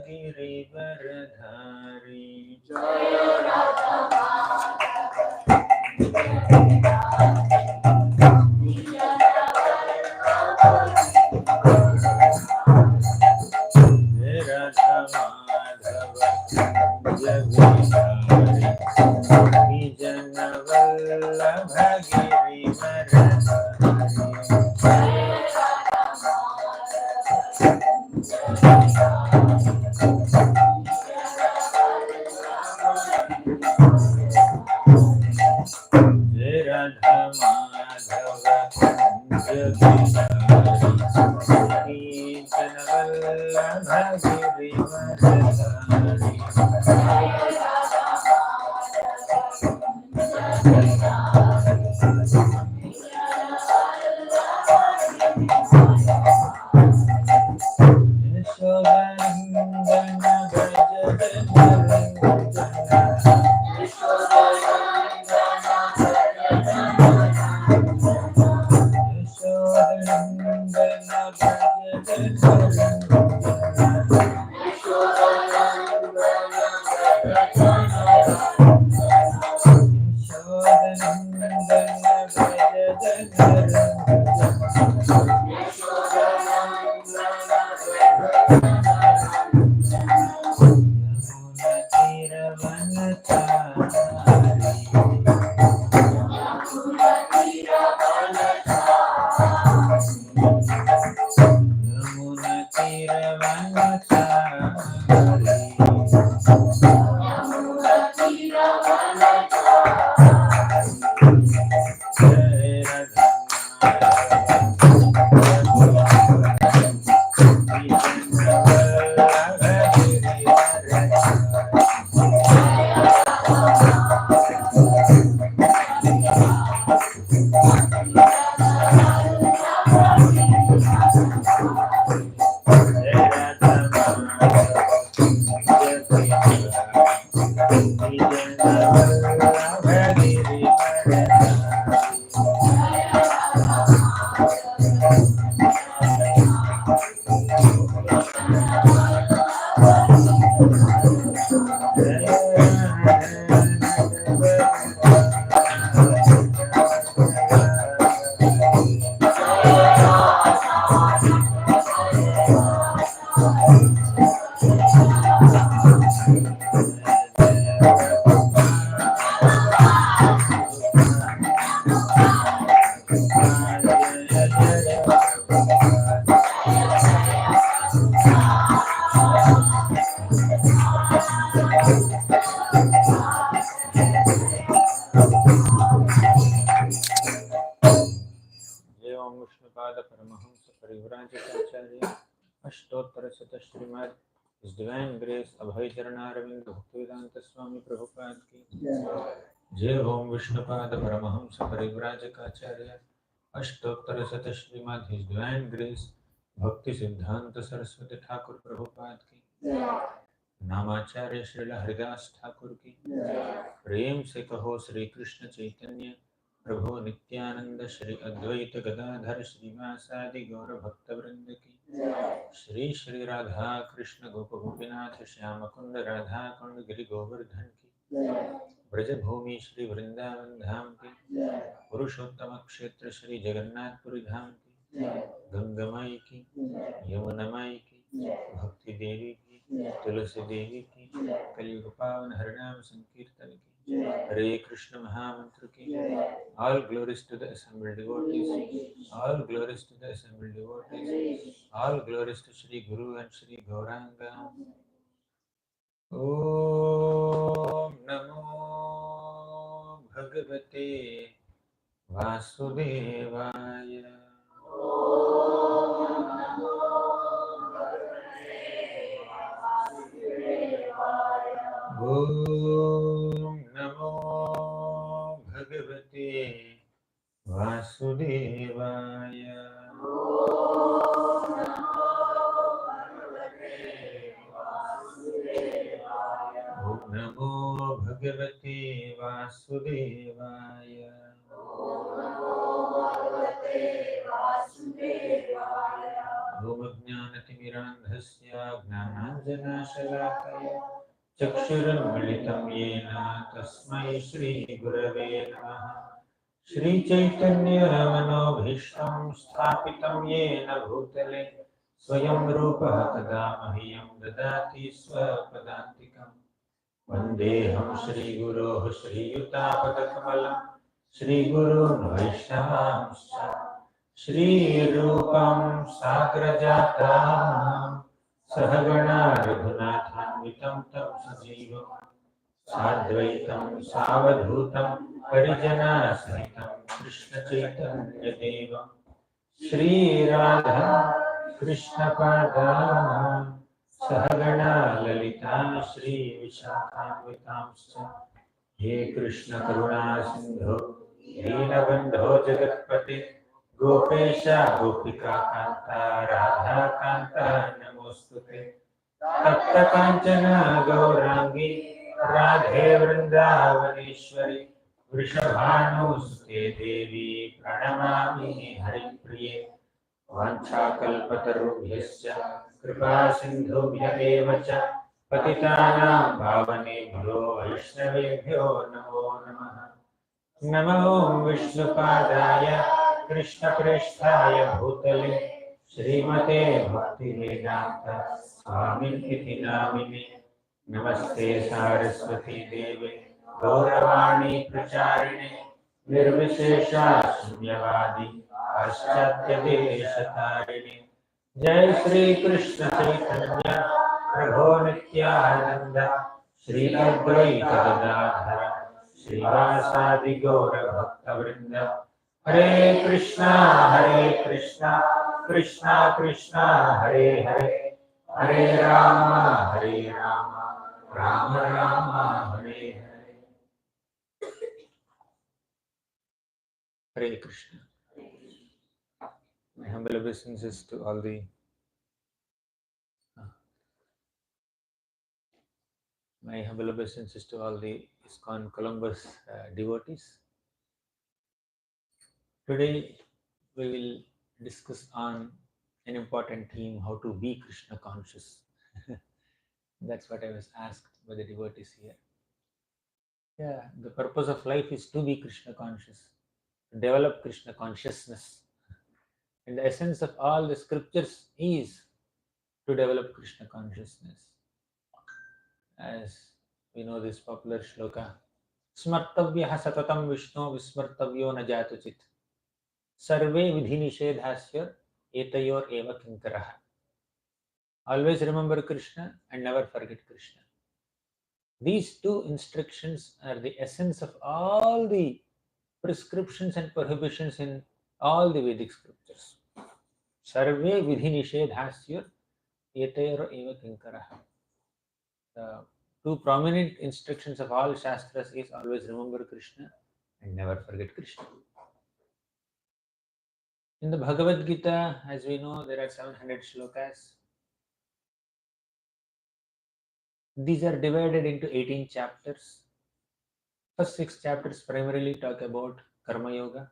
गिरिवरधारी जय राधा माधव गिरिधारी जन वल्लभ जय राधा माधव गिरिधारी जन वल्लभ गिरिवरधारी यशोदनंदन व्रज अष्टोत्तर शत श्रीमद His Divine Grace अभय चरणारविंद भक्तिवेदांत स्वामी प्रभुपाद की जय। ओम विष्णुपाद परमहंस परिव्राजकाचार्य अष्टोत्तर शत श्रीमद His Divine Grace भक्ति सिद्धांत सरस्वती ठाकुर प्रभुपाद की नामाचार्य श्रील हरिदास ठाकुर की प्रेम से कहो श्री कृष्ण चैतन्य प्रभु नित्यानंद श्री अद्वैत गदाधर श्रीवासादि गौर भक्त वृंद की श्री श्री राधा कृष्ण गोप गोपीनाथ श्याम कुंड राधा कुंड गिरि गोवर्धन की ब्रजभूमि श्री वृंदावन धाम की पुरुषोत्तम क्षेत्र श्री जगन्नाथपुरी धाम की गंगामाई की यमुनामाई की भक्ति देवी की तुलसी देवी की कलियुग पावन हरिनाम संकीर्तन की हरे कृष्ण महामंत्र की all glories to the assembled devotees, all glories to the assembled devotees, all glories to Shri Guru and Shri Gauranga. Om Namo Bhagavate Vasudevaya. Om Namo Bhagavate Vasudevaya. Om Namo Bhagavate Vasudevaya. Om Jnanatimirandhasya Gnana ज्ञानाञ्जनशलाकया चक्षुरुन्मिलितं येन तस्मै श्रीगुरवे नमः। श्रीचैतन्यमनोभीष्टं स्थापितं येन भूतले स्वयं रूपः तदा मह्यं ददाति स्वपदान्तिकम्। वन्देऽहं श्रीगुरोः श्रीयुतापदकमलं श्रीगुरून् वैष्णवांश्च श्रीरूपं साग्रजातां सहगणा रघुनाथान्वितं तं सजीवं साद्वैतं सावधूतं परिजनसहितं कृष्णचैतन्यदेवं श्रीराधा कृष्णपादान् सहगणा ललिता श्रीविशाखान्वितांश्च हे कृष्ण करुणा सिंधु दीनबन्धो जगत्पते गोपेश गोपिका कान्ता राधा कान्ता नमोस्तुते तप्त कांचन गौरांगी राधे वृंदावनेश्वरी वृषभानुसुते देवी प्रणमामि हरिप्रिये वाञ्छाकल्पतरुभ्यश्च कृपा सिन्धुभ्य एव च पतितानां पावनेभ्यो वैष्णवेभ्यो नमो नमः। नमो विष्णुपादाय कृष्णप्रेष्ठाय भूतले श्रीमते भक्तिवेदान्त स्वामिनिति नामिने नमस्ते सारस्वती देवे गौरवाणी प्रचारिणे निर्विशेषा शून्यवादी पाश्चात्यदेशतारिणे जय श्री कृष्ण चैतन्य प्रभो नित्यानंद श्री अद्वैत गदाधर श्रीवासादि गौर भक्तवृंद हरे कृष्णा कृष्णा कृष्णा हरे हरे हरे राम राम राम हरे हरे। हरे Krishna. My humble obeisances to all the ISKCON Columbus devotees. Today we will discuss on an important theme: how to be Krishna conscious. That's what I was asked by the devotees here. Yeah, the purpose of life is to be Krishna conscious, to develop Krishna consciousness. And the essence of all the scriptures is to develop Krishna consciousness. As we know this popular shloka, Smartavyah satatam Vishnu vismartavyo na jatuchit sarve vidhi nishedhasya etayor eva kinkaraha. Always remember Krishna and never forget Krishna. These two instructions are the essence of all the prescriptions and prohibitions in all the Vedic scriptures. Sarve vidhi nishedhasya etayor eva kinkaraha. The two prominent instructions of all Shastras is always remember Krishna and never forget Krishna. In the Bhagavad Gita, as we know, there are 700 shlokas. These are divided into 18 chapters. First 6 chapters primarily talk about Karma Yoga.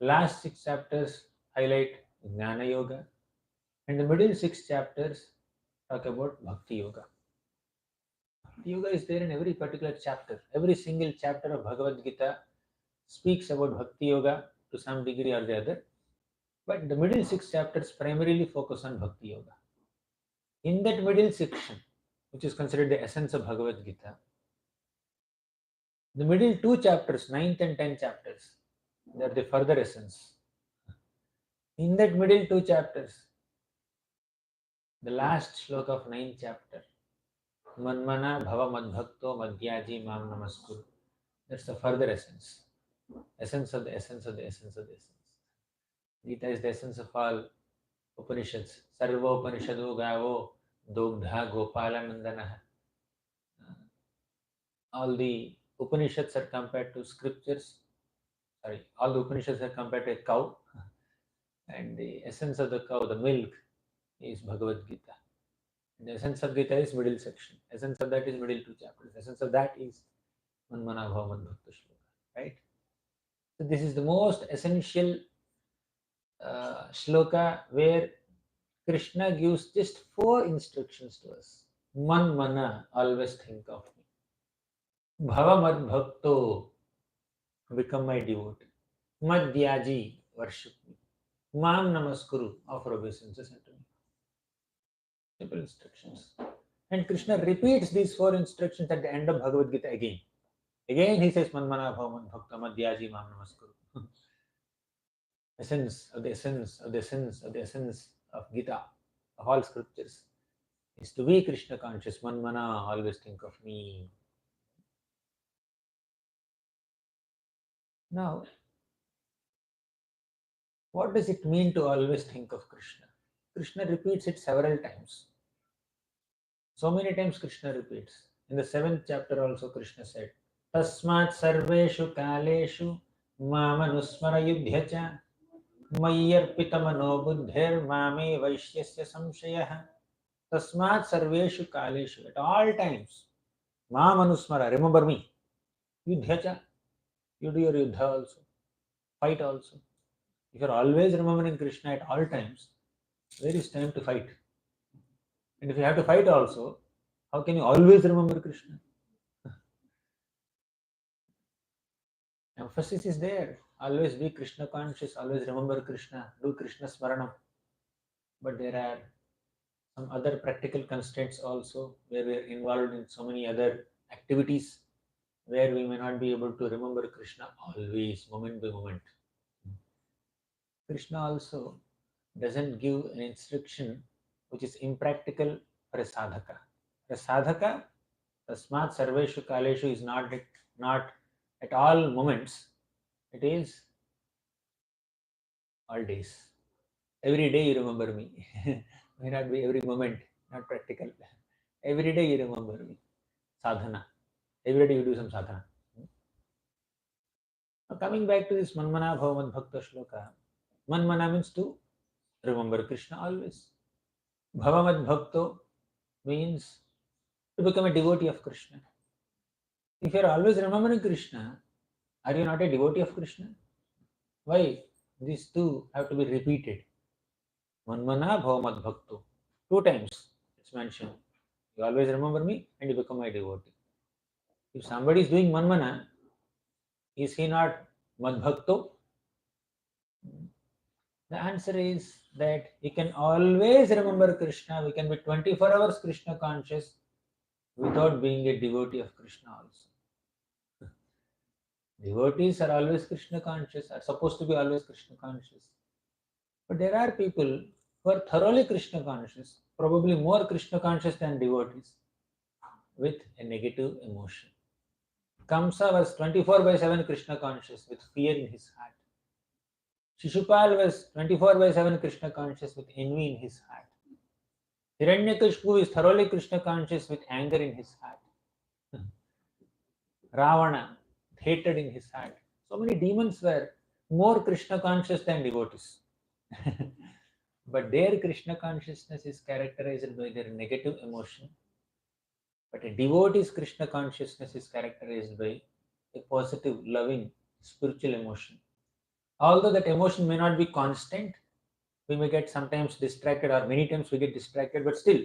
Last 6 chapters highlight Jnana Yoga. And the middle 6 chapters talk about Bhakti Yoga. Bhakti Yoga is there in every particular chapter. Every single chapter of Bhagavad Gita speaks about Bhakti Yoga to some degree or the other. But the middle 6 chapters primarily focus on Bhakti Yoga. In that middle section, which is considered the essence of Bhagavad Gita, the middle 2 chapters, 9th and 10th chapters, they are the further essence. In that middle 2 chapters, the last shloka of 9th chapter, Manmana Bhava Madbhakto Madhyaji Mam Namaskuru. That's the further essence. Essence of the essence of the essence of the essence. Gita is the essence of all Upanishads. Sarva Upanishadu Gavo Dogdha Gopala Nandana. All the Upanishads are compared to scriptures. All the Upanishads are compared to a cow. And the essence of the cow, the milk, is Bhagavad Gita. And the essence of Gita is middle section. Essence of that is middle 2 chapters. Essence of that is Manmana Bhava Madbhakta Shloka. Right? So this is the most essential shloka where Krishna gives just 4 instructions to us. Man mana, always think of me. Bhava mad bhakto, become my devotee. Madhyaji, worship me. Mam namaskuru, offer obeisances unto me. Simple instructions. And Krishna repeats these 4 instructions at the end of Bhagavad Gita again. Again he says, Manmana bhava bhakta madhyaji mam namaskuru. Essence of the essence of the essence of the essence of Gita, of all scriptures, is to be Krishna conscious. Manmana, always think of me. Now, what does it mean to always think of Krishna? Krishna repeats it several times. So many times Krishna repeats. In the 7th chapter also Krishna said, Tasmat sarveshu kaleshu mamanusmara yudhyacha mayyarpitamano buddhir mame vaishyasya samshayah. Tasmat sarveshu kaleshu. At all times, mamanusmara, remember me. Yudhyacha, you do your yuddha also. Fight also. If you are always remembering Krishna at all times, where is time to fight? And if you have to fight also, how can you always remember Krishna? Emphasis is there. Always be Krishna conscious, always remember Krishna, do Krishna Smaranam. But there are some other practical constraints also where we are involved in so many other activities where we may not be able to remember Krishna always, moment by moment. Krishna also doesn't give an instruction which is impractical for a sadhaka. A sadhaka, tasmat sarveshu kaleshu is not at all moments, it is all days. Every day you remember me. May not be every moment, not practical. Every day you remember me. Sadhana. Every day you do some sadhana. Now coming back to this Manmana Bhavamat Bhakta Shloka, Manmana means to remember Krishna always. Bhavamat Bhakto means to become a devotee of Krishna. If you are always remembering Krishna, are you not a devotee of Krishna? Why? These two have to be repeated. Manmana Bhavamat Bhakto. 2 times it's mentioned. You always remember me and you become my devotee. If somebody is doing Manmana, is he not Madbhakto? The answer is that he can always remember Krishna. We can be 24 hours Krishna conscious without being a devotee of Krishna also. Devotees are always Krishna conscious, are supposed to be always Krishna conscious. But there are people who are thoroughly Krishna conscious, probably more Krishna conscious than devotees, with a negative emotion. Kamsa was 24/7 Krishna conscious with fear in his heart. Shishupal was 24/7 Krishna conscious with envy in his heart. Hiranyakashipu is thoroughly Krishna conscious with anger in his heart. Ravana, hatred in his heart. So many demons were more Krishna conscious than devotees. But their Krishna consciousness is characterized by their negative emotion. But a devotee's Krishna consciousness is characterized by a positive, loving, spiritual emotion. Although that emotion may not be constant, we may get sometimes distracted, or many times we get distracted, but still,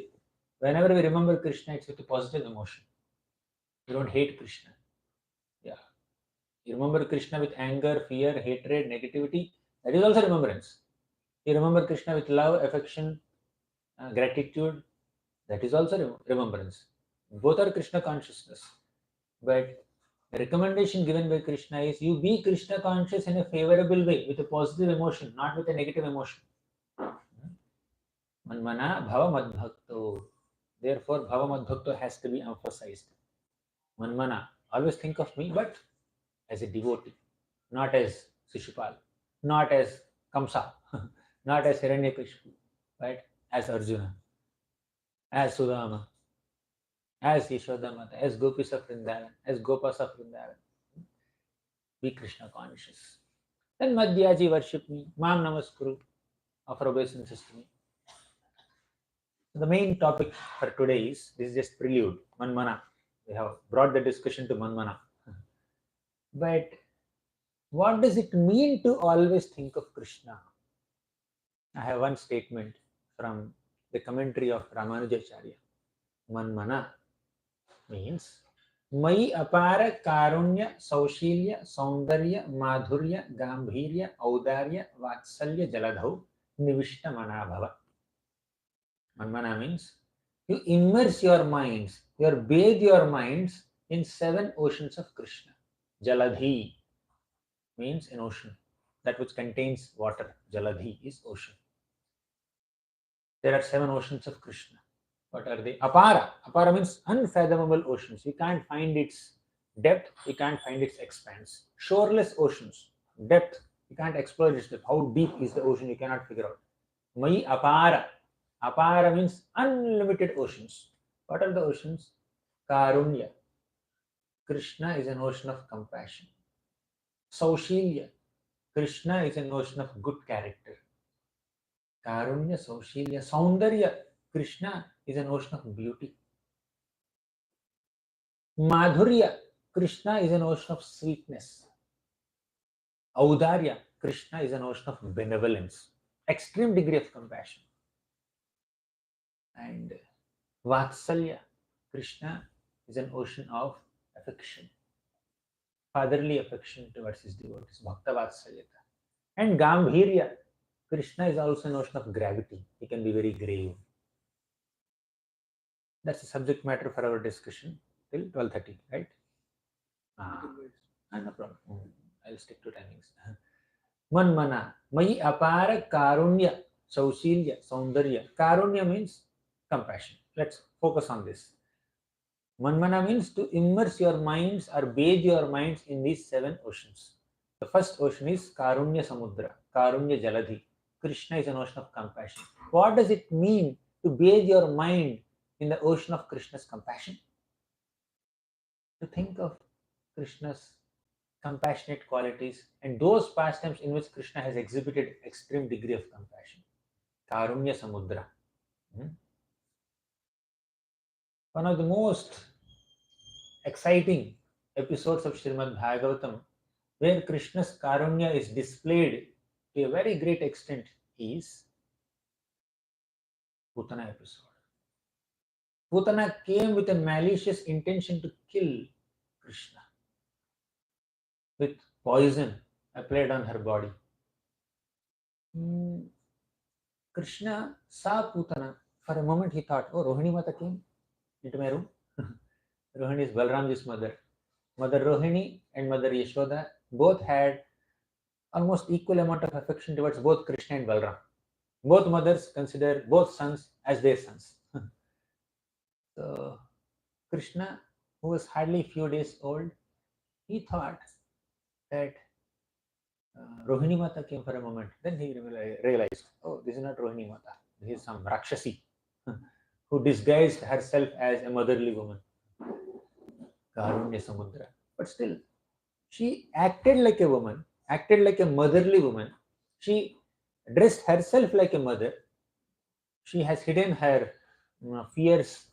whenever we remember Krishna, it's with a positive emotion. We don't hate Krishna. Yeah. You remember Krishna with anger, fear, hatred, negativity, that is also remembrance. You remember Krishna with love, affection, gratitude, that is also remembrance. Both are Krishna consciousness. But the recommendation given by Krishna is you be Krishna conscious in a favorable way, with a positive emotion, not with a negative emotion. Manmana bhava madbhakto. Therefore, bhava madbhakto has to be emphasized. Manmana, always think of me, but as a devotee, not as Shishupal, not as Kamsa, not as Hiranyakashipu, but as Arjuna, as Sudama, as Yashodamata, as Gopis of Vrindavan, as Gopas of Vrindavan. Be Krishna conscious. Then Madhyaji worship me, Mam Namaskuru, offer obeisances to me. The main topic for today is, this is just prelude, Manmana. We have brought the discussion to Manmana. But what does it mean to always think of Krishna? I have one statement. from the commentary of Ramanujacharya. Manmana means Mai apara karunya saushilya saundarya madhurya gambhirya audarya vatsalya jaladhau nivishta manabhava. Manmana means you immerse your minds, you bathe your minds in 7 oceans of Krishna. Jaladhi means an ocean, that which contains water. Jaladhi is ocean. There are 7 oceans of Krishna. What are they? Apara. Apara means unfathomable oceans. You can't find its depth, you can't find its expanse. Shoreless oceans. Depth, you can't explore its depth. How deep is the ocean? You cannot figure out. Mai apara. Apara means unlimited oceans. What are the oceans? Karunya. Krishna is an ocean of compassion. Saushilya. Krishna is an ocean of good character. Karunya, Saushilya, Saundarya. Krishna is an ocean of beauty. Madhurya. Krishna is an ocean of sweetness. Audarya. Krishna is an ocean of benevolence. Extreme degree of compassion. And Vatsalya. Krishna is an ocean of affection. Fatherly affection towards his devotees. Bhakta Vatsalyata. And Gambhirya. Krishna is also an ocean of gravity. He can be very grave. That's the subject matter for our discussion till 12:30, right? No problem. I'll stick to timings. Manmana. Mai apara karunya saushilya saundarya. Karunya means compassion. Let's focus on this. Manmana means to immerse your minds or bathe your minds in these 7 oceans. The first ocean is Karunya Samudra, Karunya Jaladhi. Krishna is an ocean of compassion. What does it mean to bathe your mind in the ocean of Krishna's compassion? To think of Krishna's compassionate qualities and those pastimes in which Krishna has exhibited extreme degree of compassion. Karunya Samudra. One of the most exciting episodes of Srimad Bhagavatam, where Krishna's Karunya is displayed to a very great extent, is Putana episode. Putana came with a malicious intention to kill Krishna with poison applied on her body. Krishna saw Putana. For a moment he thought, oh, Rohini Mata came into my room. Rohini is Balramji's mother. Mother Rohini and Mother Yashoda both had almost equal amount of affection towards both Krishna and Balram. Both mothers consider both sons as their sons. So Krishna, who was hardly a few days old, he thought that Rohini Mata came for a moment. Then he realized, oh, this is not Rohini Mata. This is some Rakshasi who disguised herself as a motherly woman. Karunya Samudra. But still, she acted like a woman, acted like a motherly woman. She dressed herself like a mother. She has hidden her fierce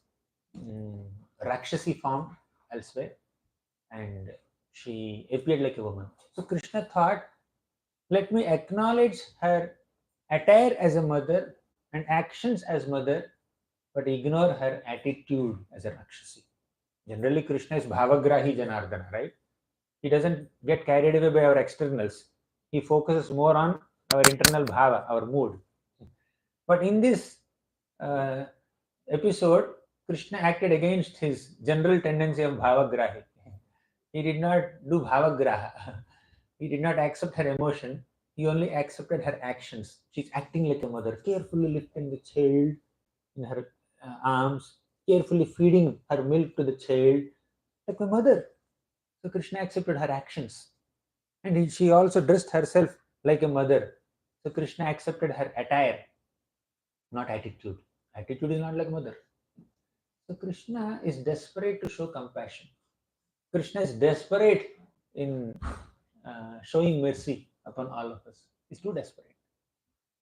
Rakshasi form elsewhere, and she appeared like a woman. So Krishna thought, let me acknowledge her attire as a mother and actions as mother, but ignore her attitude as a Rakshasi. Generally, Krishna is Bhavagrahi Janardana, right? He doesn't get carried away by our externals. He focuses more on our internal bhava, our mood. But in this episode, Krishna acted against his general tendency of bhavagrahi. He did not do bhavagraha. He did not accept her emotion. He only accepted her actions. She's acting like a mother, carefully lifting the child in her arms, carefully feeding her milk to the child, like a mother. So Krishna accepted her actions. And she also dressed herself like a mother. So Krishna accepted her attire, not attitude. Attitude is not like mother. So Krishna is desperate to show compassion. Krishna is desperate in showing mercy upon all of us. He's too desperate.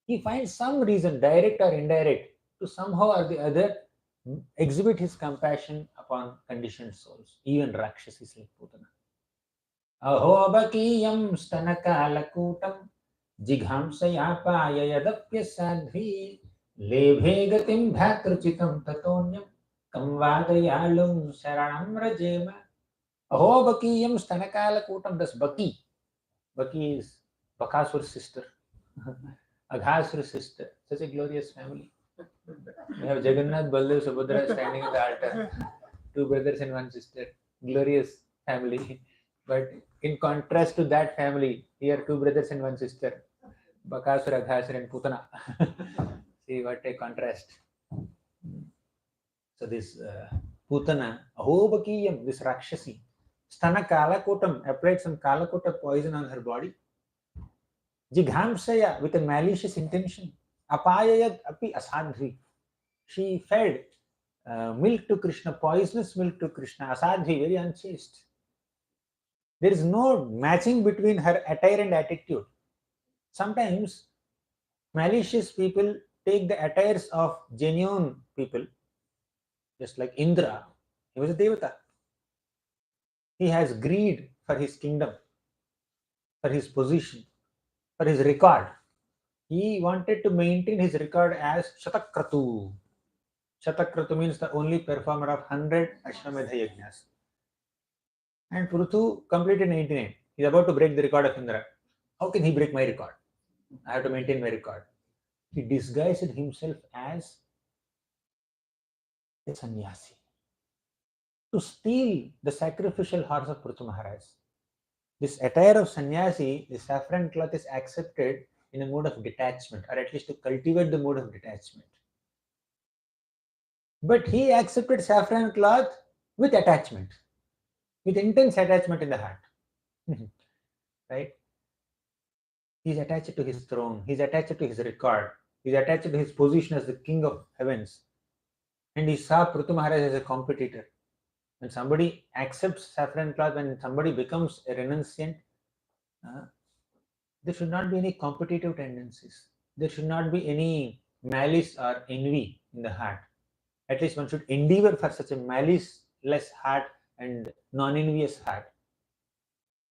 He finds some reason, direct or indirect, to somehow or the other exhibit his compassion upon conditioned souls, even Rakshasis like Putana. Ahobakiyam stanakalakutam jighamsaya payayadapya sadhi Lebhe gatim bhatrachitam tatonyam kamvadayalum sharanam rajema. Aho bakiyam stanakala kutam. Das Baki. Baki is Bakasura's sister. Aghasura's sister. Such a glorious family. We have Jagannath, Baldev, Subhadra standing in the altar. Two brothers and one sister. Glorious family. But in contrast to that family, here two brothers and one sister. Bakasura, Aghasura and Putana. See what a contrast. So this Putana, Ahobakiyam, this Rakshasi, Stana Kalakotam, applied some Kalakota poison on her body. Jighamsaya, with a malicious intention. Apayayat api asadhvi. She fed milk to Krishna, poisonous milk to Krishna, asadhvi, very unchaste. There is no matching between her attire and attitude. Sometimes malicious people take the attires of genuine people, just like Indra. He was a Devata. He has greed for his kingdom, for his position, for his record. He wanted to maintain his record as Shatakratu. Shatakratu means the only performer of 100 Ashwamedha Yajnas. And Prutu completed 99. He is about to break the record of Indra. How can he break my record? I have to maintain my record. He disguised himself as a sannyasi to steal the sacrificial horse of Prutu Maharaj. This attire of sannyasi, the saffron cloth, is accepted in a mode of detachment, or at least to cultivate the mode of detachment. But he accepted saffron cloth with attachment, with intense attachment in the heart. Right? He's attached to his throne, he's attached to his record, he's attached to his position as the king of heavens. And he saw Prutu Maharaj as a competitor. When somebody accepts saffron cloth, when somebody becomes a renunciant, there should not be any competitive tendencies. There should not be any malice or envy in the heart. At least one should endeavor for such a malice-less heart and non-envious heart.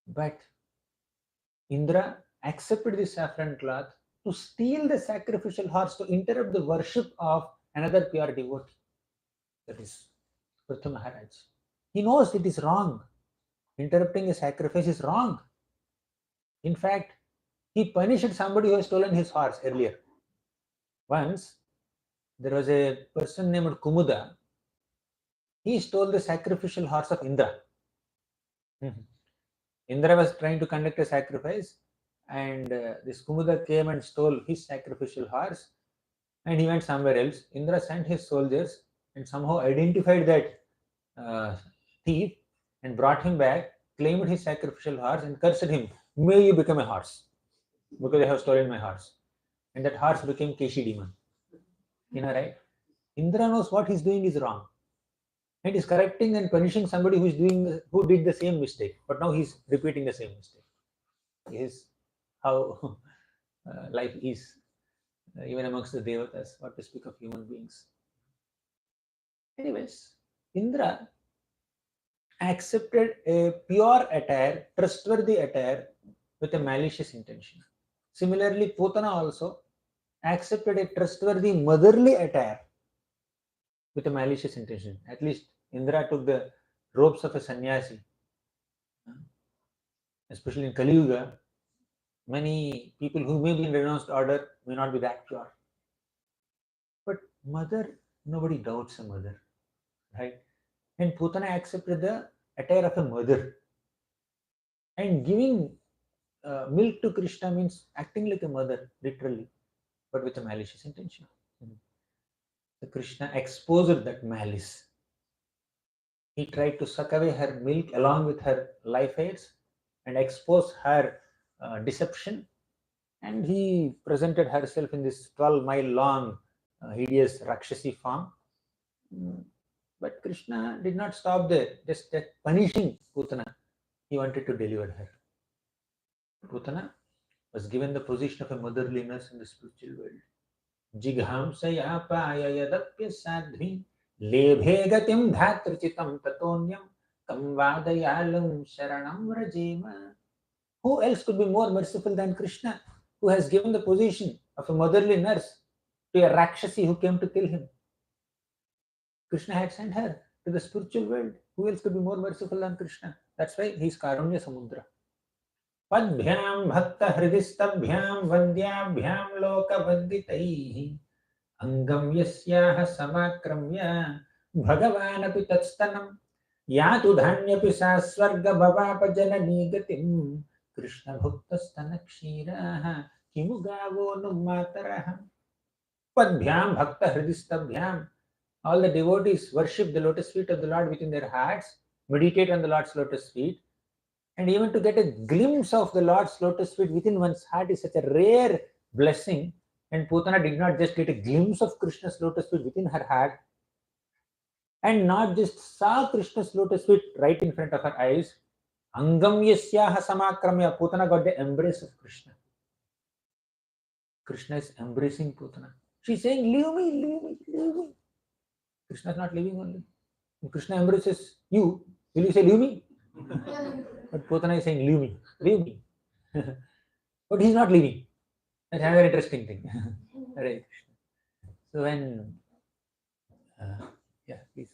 But Indra accepted the saffron cloth to steal the sacrificial horse, to interrupt the worship of another pure devotee. That is Prithu Maharaj. He knows it is wrong. Interrupting a sacrifice is wrong. In fact, he punished somebody who has stolen his horse earlier. Once, there was a person named Kumuda. He stole the sacrificial horse of Indra. Indra was trying to conduct a sacrifice, and this Kumuda came and stole his sacrificial horse, and he went somewhere else. Indra sent his soldiers and somehow identified that thief and brought him back, claimed his sacrificial horse, and cursed him. May you become a horse, because I have stolen my horse. And that horse became Keshi demon. Right? Indra knows what he's doing is wrong. And is correcting and punishing somebody who did the same mistake, but now he's repeating the same mistake. This is how life is, even amongst the devatas, what to speak of human beings. Anyways, Indra accepted a pure attire, trustworthy attire, with a malicious intention. Similarly, Putana also accepted a trustworthy motherly attire with a malicious intention. At least Indra took the robes of a sannyasi. Especially in Kali Yuga, many people who may be in renounced order may not be that pure. But mother, nobody doubts a mother, right? And Putana accepted the attire of a mother. And giving milk to Krishna means acting like a mother, literally, but with a malicious intention. So Krishna exposed that malice. He tried to suck away her milk along with her life aids and expose her deception. And he presented herself in this 12-mile long, hideous Rakshasi form. But Krishna did not stop there, just punishing Putana. He wanted to deliver her. Putana was given the position of a motherly nurse in the spiritual world. Jighamsaya payayadapya sadhvi lebhe gatim dhatrichitam tatonyam kamvadayalam sharanam rajema. Who else could be more merciful than Krishna, who has given the position of a motherly nurse to a Rakshasi who came to kill him. Krishna had sent her to the spiritual world. Who else could be more merciful than Krishna? That's why he is Karunya Samudra. Padbhyam bhakta hridistabhyam vandyabhyam loka vanditaihi angam yasyaha samakramya bhagavanapi tatstanam yatu dhanyapi sasvarga bhavapa janani gatim Krishna bhuktasthana kshiraha kimugavo numataraha. Padbhyam bhakta hridistabhyam. All the devotees worship the lotus feet of the Lord within their hearts, meditate on the Lord's lotus feet, and even to get a glimpse of the Lord's lotus feet within one's heart is such a rare blessing. And Putana did not just get a glimpse of Krishna's lotus feet within her heart, and not just saw Krishna's lotus feet right in front of her eyes. Angam yasyaha samakramya. Putana got the embrace of Krishna. Krishna is embracing Putana. She's saying, leave me, leave me, leave me. Krishna is not leaving only. If Krishna embraces you, will you say, leave me? But Putana is saying, leave me, leave me. But he's not leaving. That's another interesting thing. Hare Krishna. So when, please.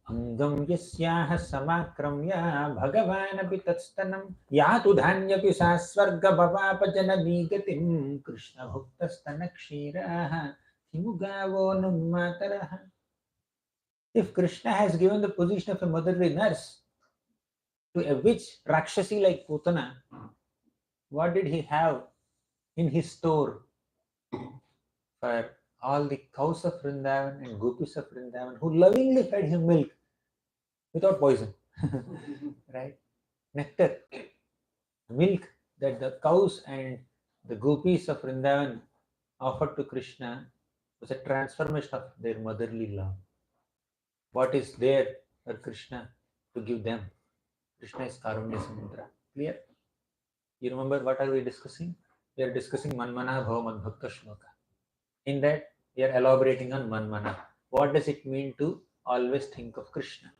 Angam yasyaha samakramya bhagavanapi tatstanam yatu dhanyapi sasvarga bhavapa janani gatim Krishna bhuktastana kshiraha kimugavo nummataraha. If Krishna has given the position of a motherly nurse to a witch Rakshasi like Putana, what did he have in his store for all the cows of Vrindavan and gopis of Vrindavan who lovingly fed him milk without poison? Right? Nectar, milk that the cows and the gopis of Vrindavan offered to Krishna was a transformation of their motherly love. What is there for Krishna to give them? Krishna is Karunya Samudra. Clear? You remember what are we discussing? We are discussing Manmana Bhava Madbhakta Shloka. In that, we are elaborating on Manmana. What does it mean to always think of Krishna?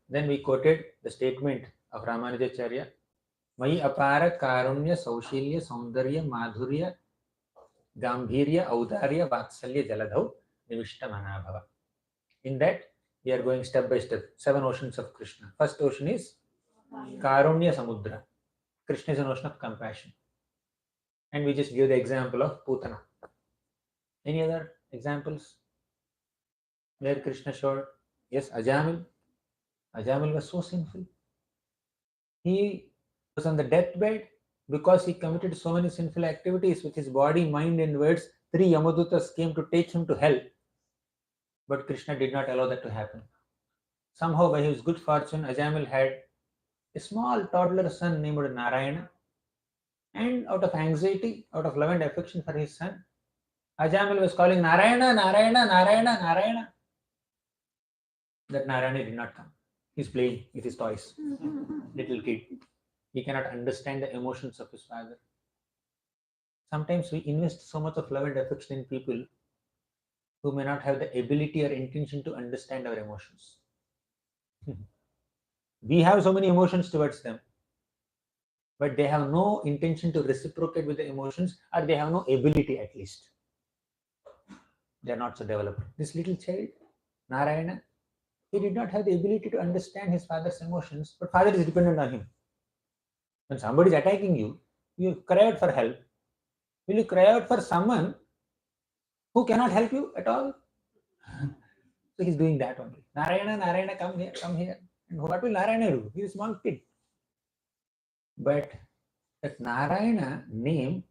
Then we quoted the statement of Ramanujacharya, Mai apara karunya saushilya saundarya madhurya gambhirya audarya vatsalya jaladhau nivishta manabhava. In that, we are going step by step. 7 oceans of Krishna. First ocean is Karunya Samudra. Krishna is an ocean of compassion. And we just give the example of Putana. Any other examples where Krishna showed? Yes, Ajamil. Ajamil was so sinful. He was on the deathbed because he committed so many sinful activities with his body, mind and words. 3 Yamadutas came to take him to hell. But Krishna did not allow that to happen. Somehow by his good fortune, Ajamil had a small toddler son named Narayana. And out of anxiety, out of love and affection for his son, Ajamil was calling Narayana, Narayana, Narayana, Narayana. That Narayana did not come. He's playing with his toys. Little kid. He cannot understand the emotions of his father. Sometimes we invest so much of love and affection in people who may not have the ability or intention to understand our emotions. We have so many emotions towards them, but they have no intention to reciprocate with the emotions, or they have no ability at least. They are not so developed. This little child, Narayana, he did not have the ability to understand his father's emotions, but father is dependent on him. When somebody is attacking you, you cry out for help. Will you cry out for someone who cannot help you at all? So he's doing that only. Narayana, Narayana, come here, come here. And what will Narayana do? He's a small kid. But that Narayana name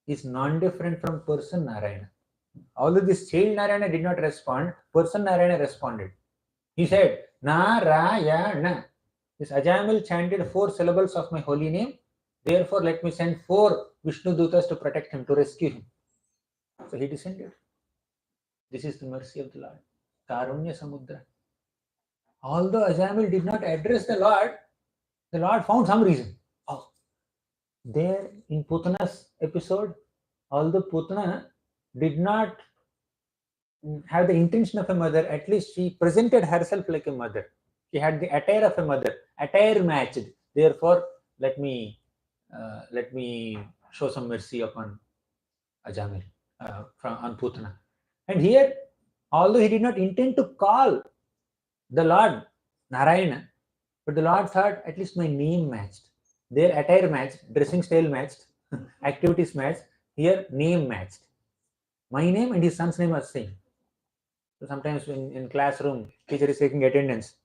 is non-different from person Narayana. Although this child Narayana did not respond, person Narayana responded. He said, Narayana. This Ajamil chanted 4 syllables of my holy name. Therefore, let me send 4 Vishnu Dutas to protect him, to rescue him. So he descended. This is the mercy of the Lord. Karunya Samudra. Although Ajamil did not address the Lord found some reason. Oh, there in Putana's episode, although Putana did not have the intention of a mother, at least she presented herself like a mother. She had the attire of a mother. Attire matched. Therefore, let me show some mercy upon Ajamil on Putana. And here, although he did not intend to call the Lord Narayana, but the Lord thought at least my name matched. Their attire matched, dressing style matched, activities matched. Here, name matched. My name and his son's name are same. So sometimes in classroom, teacher is taking attendance,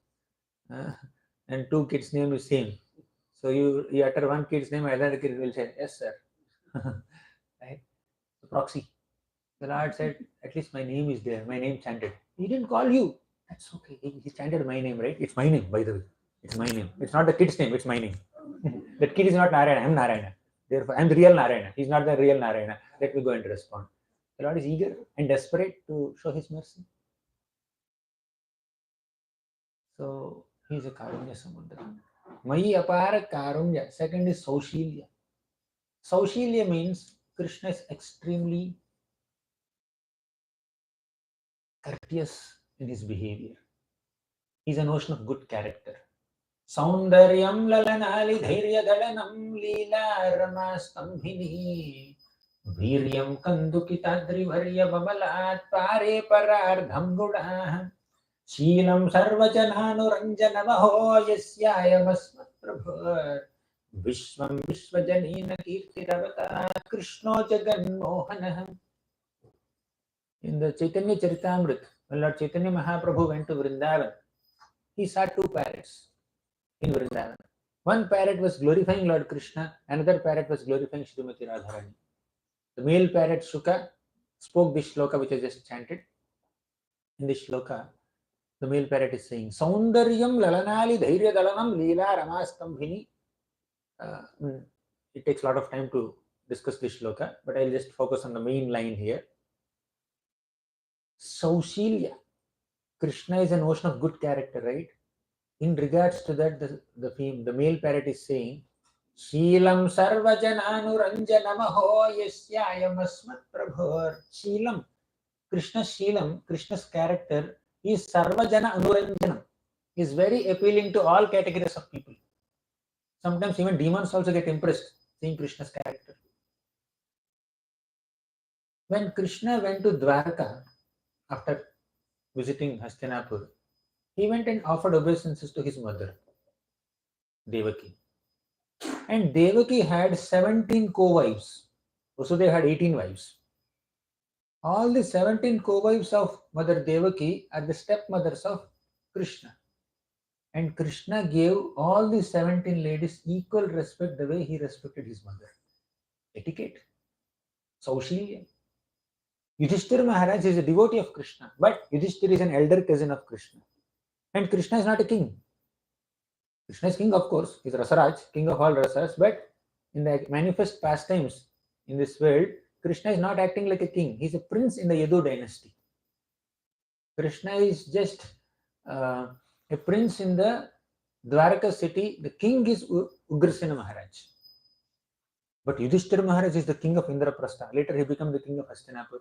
and two kids' name is same. So you utter one kid's name, another kid will say, yes, sir. Right? The proxy. The Lord said, at least my name is there. My name chanted. He didn't call you. That's okay. He chanted my name, right? It's my name, by the way. It's my name. It's not the kid's name. It's my name. That kid is not Narayana. I'm Narayana. Therefore, I'm the real Narayana. He's not the real Narayana. Let me go and respond. The Lord is eager and desperate to show his mercy. So, he's a Karunya Samudra. Mayi Apara Karunya. Second is Saushilya. Saushilya means Krishna is extremely courteous in his behavior. He's a notion of good character. Saundaryam lalanali dhairya dalanam leela ramastambhini Viryam kandukitadri varya bamalat pare parardham gudah Sheelam sarvajananuranjanamaho yasyayamasmat prabhur Vishwam vishwajanina kirtiravata Krishno jaganmohanah. In the Chaitanya Charitamrita, when Lord Chaitanya Mahaprabhu went to Vrindavan, he saw two parrots in Vrindavan. One parrot was glorifying Lord Krishna, another parrot was glorifying Srimati Radharani. The male parrot Shuka spoke this shloka which I just chanted. In this shloka, the male parrot is saying, Saundaryam lalanali dhairya dalanam leela ramastambhini. It takes a lot of time to discuss this shloka, but I'll just focus on the main line here. Saushilya. Krishna is a notion of good character, right? In regards to that, the male parrot is saying, Sheelam sarvajananuranjanamaho yasyayamasmat prabhur. Sheelam, Krishna's character is sarvajana anuranjanam. Is very appealing to all categories of people. Sometimes even demons also get impressed seeing Krishna's character. When Krishna went to Dwarka after visiting Hastinapur, he went and offered obeisances to his mother, Devaki. And Devaki had 17 co-wives. Vasudeva had 18 wives. All the 17 co-wives of Mother Devaki are the stepmothers of Krishna. And Krishna gave all the 17 ladies equal respect the way he respected his mother. Etiquette. Saushilya. Yudhishthira Maharaj is a devotee of Krishna, but Yudhishthira is an elder cousin of Krishna. And Krishna is not a king. Krishna is king, of course. He is Rasaraj, king of all Rasas, but in the manifest pastimes in this world, Krishna is not acting like a king. He is a prince in the Yadu dynasty. Krishna is just a prince in the Dwaraka city. The king is Ugrasena Maharaj. But Yudhishthira Maharaj is the king of Indraprastha. Later he became the king of Hastinapur.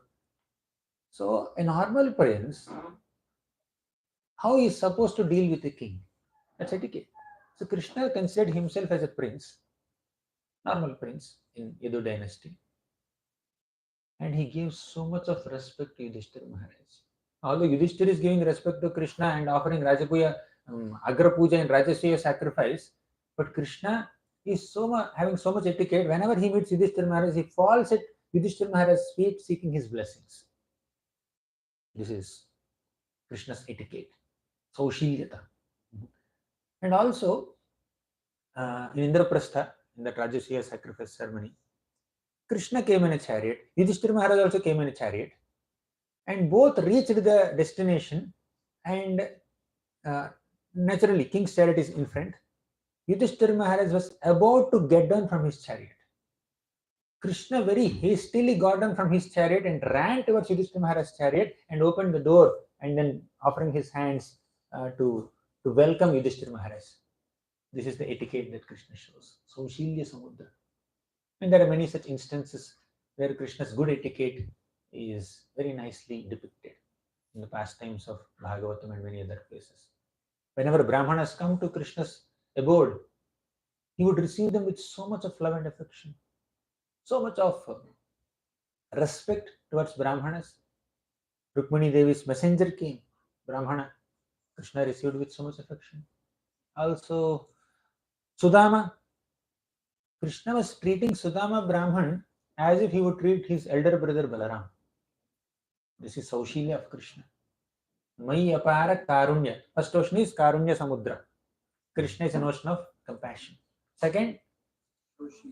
So a normal prince, how he is supposed to deal with a king? That's etiquette. So Krishna considered himself as a prince, normal prince in Yadu dynasty. And he gave so much of respect to Yudhishthira Maharaj. Although Yudhishthira is giving respect to Krishna and offering Rajapuja, Agra Puja and Rajasuya sacrifice, but Krishna is having so much etiquette. Whenever he meets Yudhishthira Maharaj, he falls at Yudhishthira Maharaj's feet seeking his blessings. This is Krishna's etiquette. Saushilyata. And also, in Indraprastha, in the Rajasuya sacrifice ceremony, Krishna came in a chariot, Yudhishthira Maharaj also came in a chariot, and both reached the destination, and naturally, king's chariot is in front. Yudhishthira Maharaj was about to get down from his chariot. Krishna very hastily got down from his chariot and ran towards Yudhishthira Maharaj's chariot and opened the door, and then offering his hands to welcome Yudhishthira Maharaj. This is the etiquette that Krishna shows. Saushilya Samudra. And there are many such instances where Krishna's good etiquette is very nicely depicted in the pastimes of Bhagavatam and many other places. Whenever Brahmanas come to Krishna's abode, he would receive them with so much of love and affection. So much of respect towards Brahmanas. Rukmini Devi's messenger came, Brahmana. Krishna received with so much affection. Also, Sudama. Krishna was treating Sudama Brahman as if he would treat his elder brother Balaram. This is Saushilya of Krishna. Mai Apara Karunya. First ocean is Karunya Samudra. Krishna is an ocean of compassion. Second,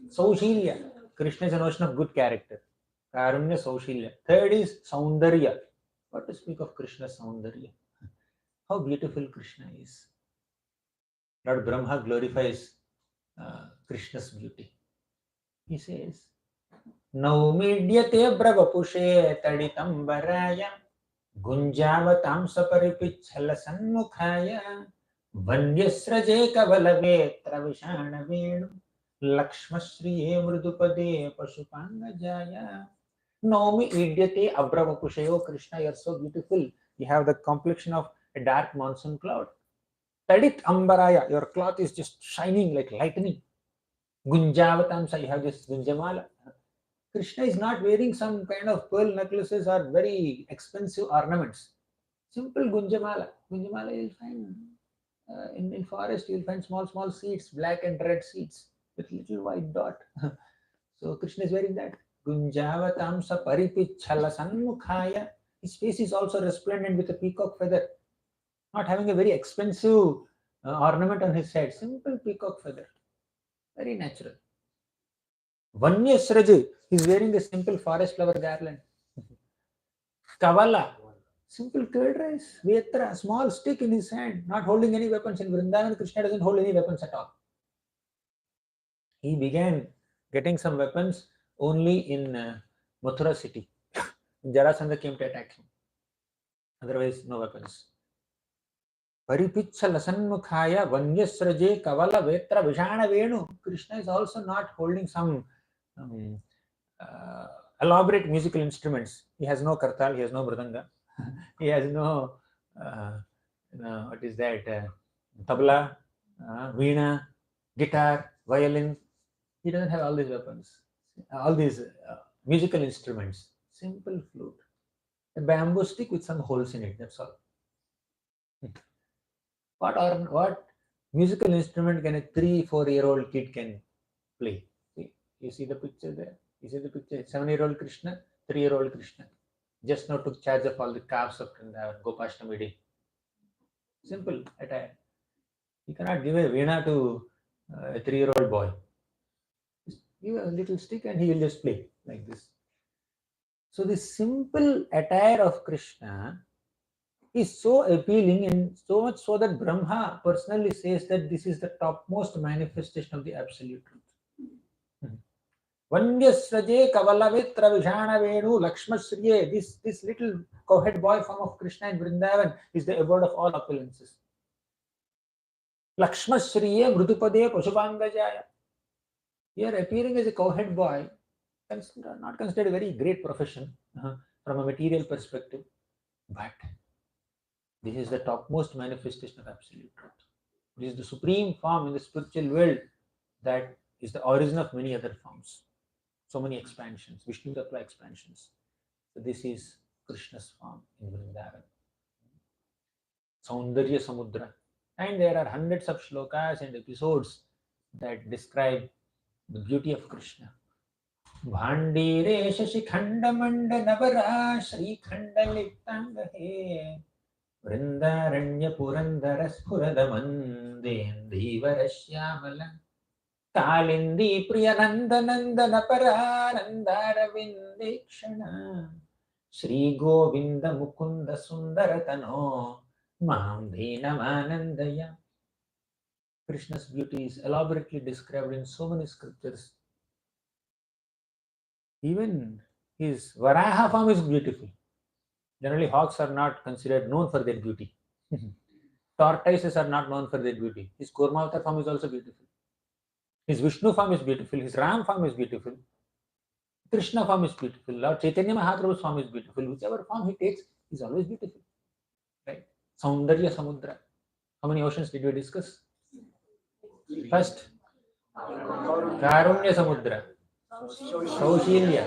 Saushilya. Krishna is an ocean of good character. Karunya Saushilya. Third is Saundarya. What to speak of Krishna's Saundarya? How beautiful Krishna is. Lord Brahma glorifies Krishna's beauty. He says, Naumidyate Bravapushe Taditambaraya Gunjavatam Saparipichhala Sanmukhaya Vanyasraje Kavalavetra Vishana Venu Lakshmashriye Mridupade Pashupangajaya. Naumi Idyate Abravapushayo. Krishna, you are so beautiful. You have the complexion of a dark monsoon cloud. Tadit Ambaraya, your cloth is just shining like lightning. Gunjavatamsa, you have this Gunjamala. Krishna is not wearing some kind of pearl necklaces or very expensive ornaments. Simple Gunjamala. Gunjamala you'll find in forest, you'll find small seeds, black and red seeds with little white dot. So Krishna is wearing that. Gunjavatamsa Paripichala Sanmukhaya. His face is also resplendent with a peacock feather. Not having a very expensive ornament on his head. Simple peacock feather. Very natural. Vanyasraja, he is wearing a simple forest flower garland. Kavala, simple curd rice. Vetra, small stick in his hand, not holding any weapons. In Vrindavan, Krishna doesn't hold any weapons at all. He began getting some weapons only in Mathura city. Jarasandha came to attack him. Otherwise, no weapons. Paripichala Sanmukhaya Vanyasraje Kavala Vetra Vishana Venu. Krishna is also not holding some elaborate musical instruments. He has no kartal, he has no mridanga, he has no, what is that, tabla, veena, guitar, violin. He doesn't have all these weapons, all these musical instruments. Simple flute, a bamboo stick with some holes in it, that's all. What musical instrument can a 3-4-year-old kid can play? See, you see the picture there? You see the picture? 7-year-old Krishna, 3-year-old Krishna. Just now took charge of all the calves of Vrindavan, Gopashtami Day. Simple attire. You cannot give a veena to a 3-year-old boy. Just give a little stick and he will just play like this. So this simple attire of Krishna is so appealing, and so much so that Brahma personally says that this is the topmost manifestation of the absolute truth. Vanyasraje Kavalavitra Vishana Venu Lakshmashriye. This little cowhead boy form of Krishna in Vrindavan is the abode of all opulences. Lakshmashriye Mridupade Pashupangajaya. Here appearing as a cowhead boy, not considered a very great profession from a material perspective, but this is the topmost manifestation of absolute truth. This is the supreme form in the spiritual world that is the origin of many other forms. So many expansions, Vishnu Tattva expansions. So this is Krishna's form in Vrindavan. Saundarya Samudra. And there are hundreds of shlokas and episodes that describe the beauty of Krishna. Bhandire Shashikhanda Manda Navara Shri Khanda Liptangahe Vrindaranya Purandara Spurada Mande Varashyamala Kalindi Priyananda Nandana Paranandara Vindekshana Shri Govinda Mukunda Sundaratano Mam Dhenamanandaya. Krishna's beauty is elaborately described in so many scriptures. Even his Varaha form is beautiful. Generally, hawks are not considered known for their beauty. Tortoises are not known for their beauty. His Kurmavatar form is also beautiful. His Vishnu form is beautiful. His Ram form is beautiful. Krishna form is beautiful. Lord Chaitanya Mahaprabhu's form is beautiful. Whichever form he takes is always beautiful. Right? Saundarya Samudra. How many oceans did we discuss? First, Karunya Samudra. Saushalya,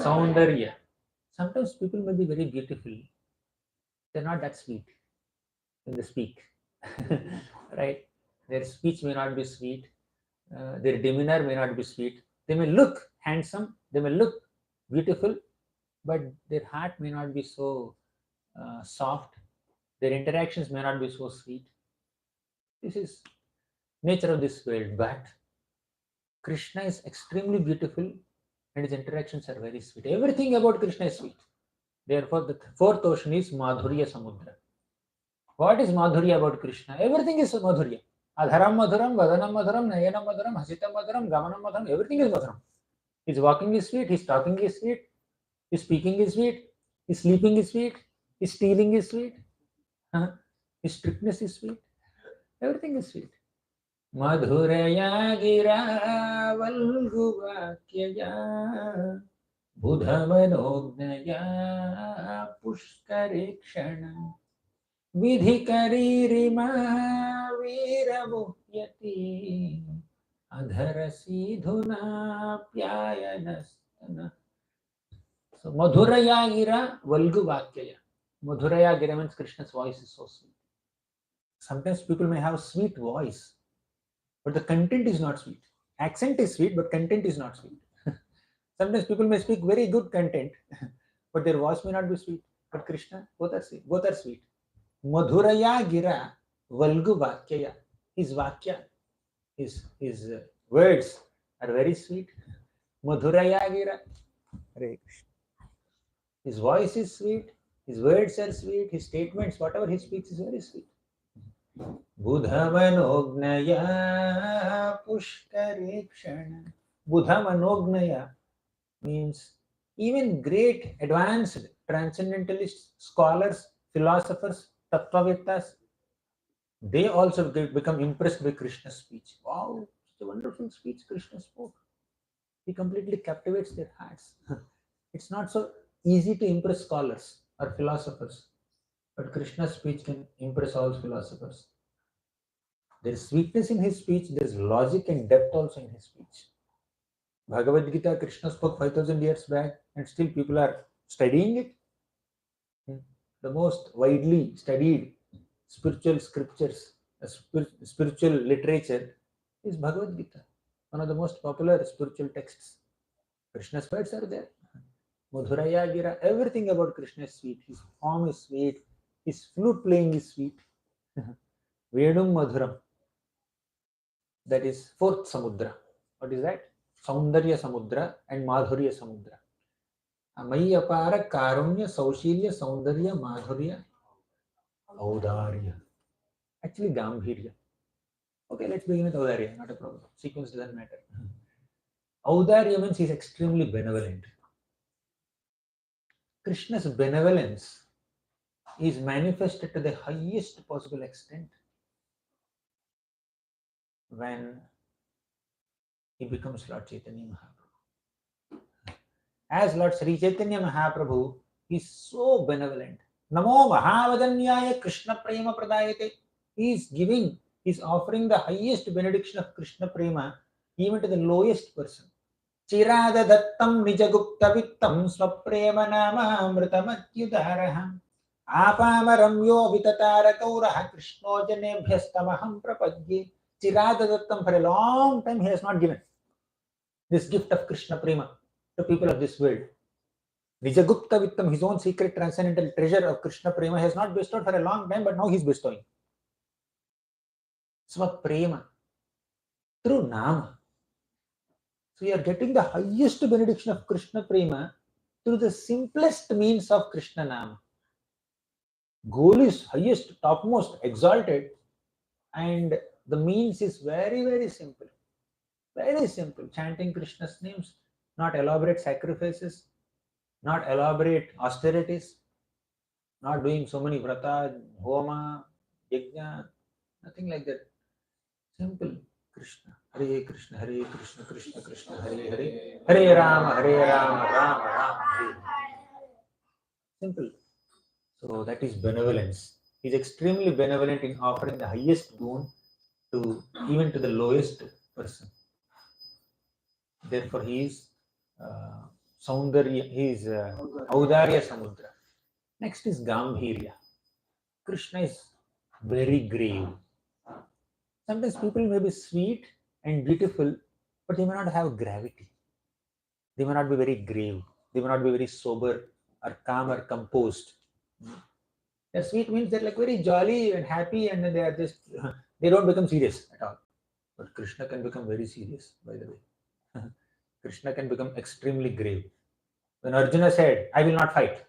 Saundarya. Sometimes people may be very beautiful. They're not that sweet when they speak. Right? Their speech may not be sweet. Their demeanor may not be sweet. They may look handsome. They may look beautiful, but their heart may not be so soft. Their interactions may not be so sweet. This is nature of this world. But Krishna is extremely beautiful and his interactions are very sweet. Everything about Krishna is sweet. Therefore, the fourth ocean is Madhurya Samudra. What is Madhurya about Krishna? Everything is Madhurya. Adharam Madhuram, Vadanam Madhuram, Nayanam Madhuram, Hasitam Madhuram, Gamanam Madhuram, everything is Madhuram. His walking is sweet, his talking is sweet, his speaking is sweet, his sleeping is sweet, his stealing is sweet, his strictness is sweet. Everything is sweet. Madhuraya gira valguvakyaya budhamanognaya pushkarikshana vidhikaririma viramuhyati adharasidhuna pyayanastana. So Madhuraya gira valguvakyaya. Madhuraya gira means Krishna's voice is so sweet. Sometimes people may have sweet voice, but the content is not sweet. Accent is sweet, but content is not sweet. Sometimes people may speak very good content, but their voice may not be sweet. But Krishna, both are sweet. Both are sweet. Madhuraya gira valgu vakyaya. His vakya, his words are very sweet. Madhuraya gira. Hare Krishna. His voice is sweet. His words are sweet. His statements, whatever he speaks, is very sweet. Budhamanognaya pushkarikshana. Budhamanognaya means even great advanced transcendentalists, scholars, philosophers, tattvavettas, they also become impressed by Krishna's speech. Wow, such a wonderful speech Krishna spoke. He completely captivates their hearts. It's not so easy to impress scholars or philosophers, but Krishna's speech can impress all philosophers. There is sweetness in his speech, there is logic and depth also in his speech. Bhagavad Gita, Krishna spoke 5,000 years back, and still people are studying it. The most widely studied spiritual scriptures, spiritual literature is Bhagavad Gita, one of the most popular spiritual texts. Krishna's words are there. Madhuraya gira, everything about Krishna is sweet. His form is sweet. His flute playing is sweet. Vedum Madhuram. That is fourth Samudra. What is that? Saundarya Samudra and Madhurya Samudra. Mayi apara karunya saushalya saundarya madhurya audarya. Actually Gambhirya. Okay, let's begin with audarya, not a problem. Sequence doesn't matter. Audarya means he is extremely benevolent. Krishna's benevolence is manifested to the highest possible extent when he becomes Lord Chaitanya Mahaprabhu. As Lord Sri Chaitanya Mahaprabhu is so benevolent. Namo Mahavadanyaya Krishna Prema Pradayate. He is giving, he is offering the highest benediction of Krishna Prema even to the lowest person. Chirada Dattam Nijagupta Vittam Swaprema Nama Amritamathyudaraham Apamaramyo Vitatara Kauraha Krishno Janebhyastamaham Prapadye. Chirada Dattam, for a long time he has not given this gift of Krishna Prema to people of this world. Nijagupta Vittam, his own secret transcendental treasure of Krishna Prema, has not bestowed for a long time, but now he is bestowing. Swaprema, through Nama. So you are getting the highest benediction of Krishna Prema through the simplest means of Krishna Nama. Goal is highest, topmost, exalted, and the means is very, very simple. Very simple. Chanting Krishna's names, not elaborate sacrifices, not elaborate austerities, not doing so many vrata, homa, yajna, nothing like that. Simple. Krishna, Hare Krishna, Hare Krishna, Krishna Krishna, Hare Hare, Hare Rama, Rama Rama, Hare. Simple. So that is benevolence. He is extremely benevolent in offering the highest boon to even to the lowest person. Therefore, he is Saundarya, he is Audarya Samudra. Next is Gambhirya. Krishna is very grave. Sometimes people may be sweet and beautiful, but they may not have gravity. They may not be very grave. They may not be very sober or calm or composed. They're sweet means they're like very jolly and happy, and then they are just they don't become serious at all. But Krishna can become very serious, by the way. Krishna can become extremely grave. When Arjuna said, I will not fight,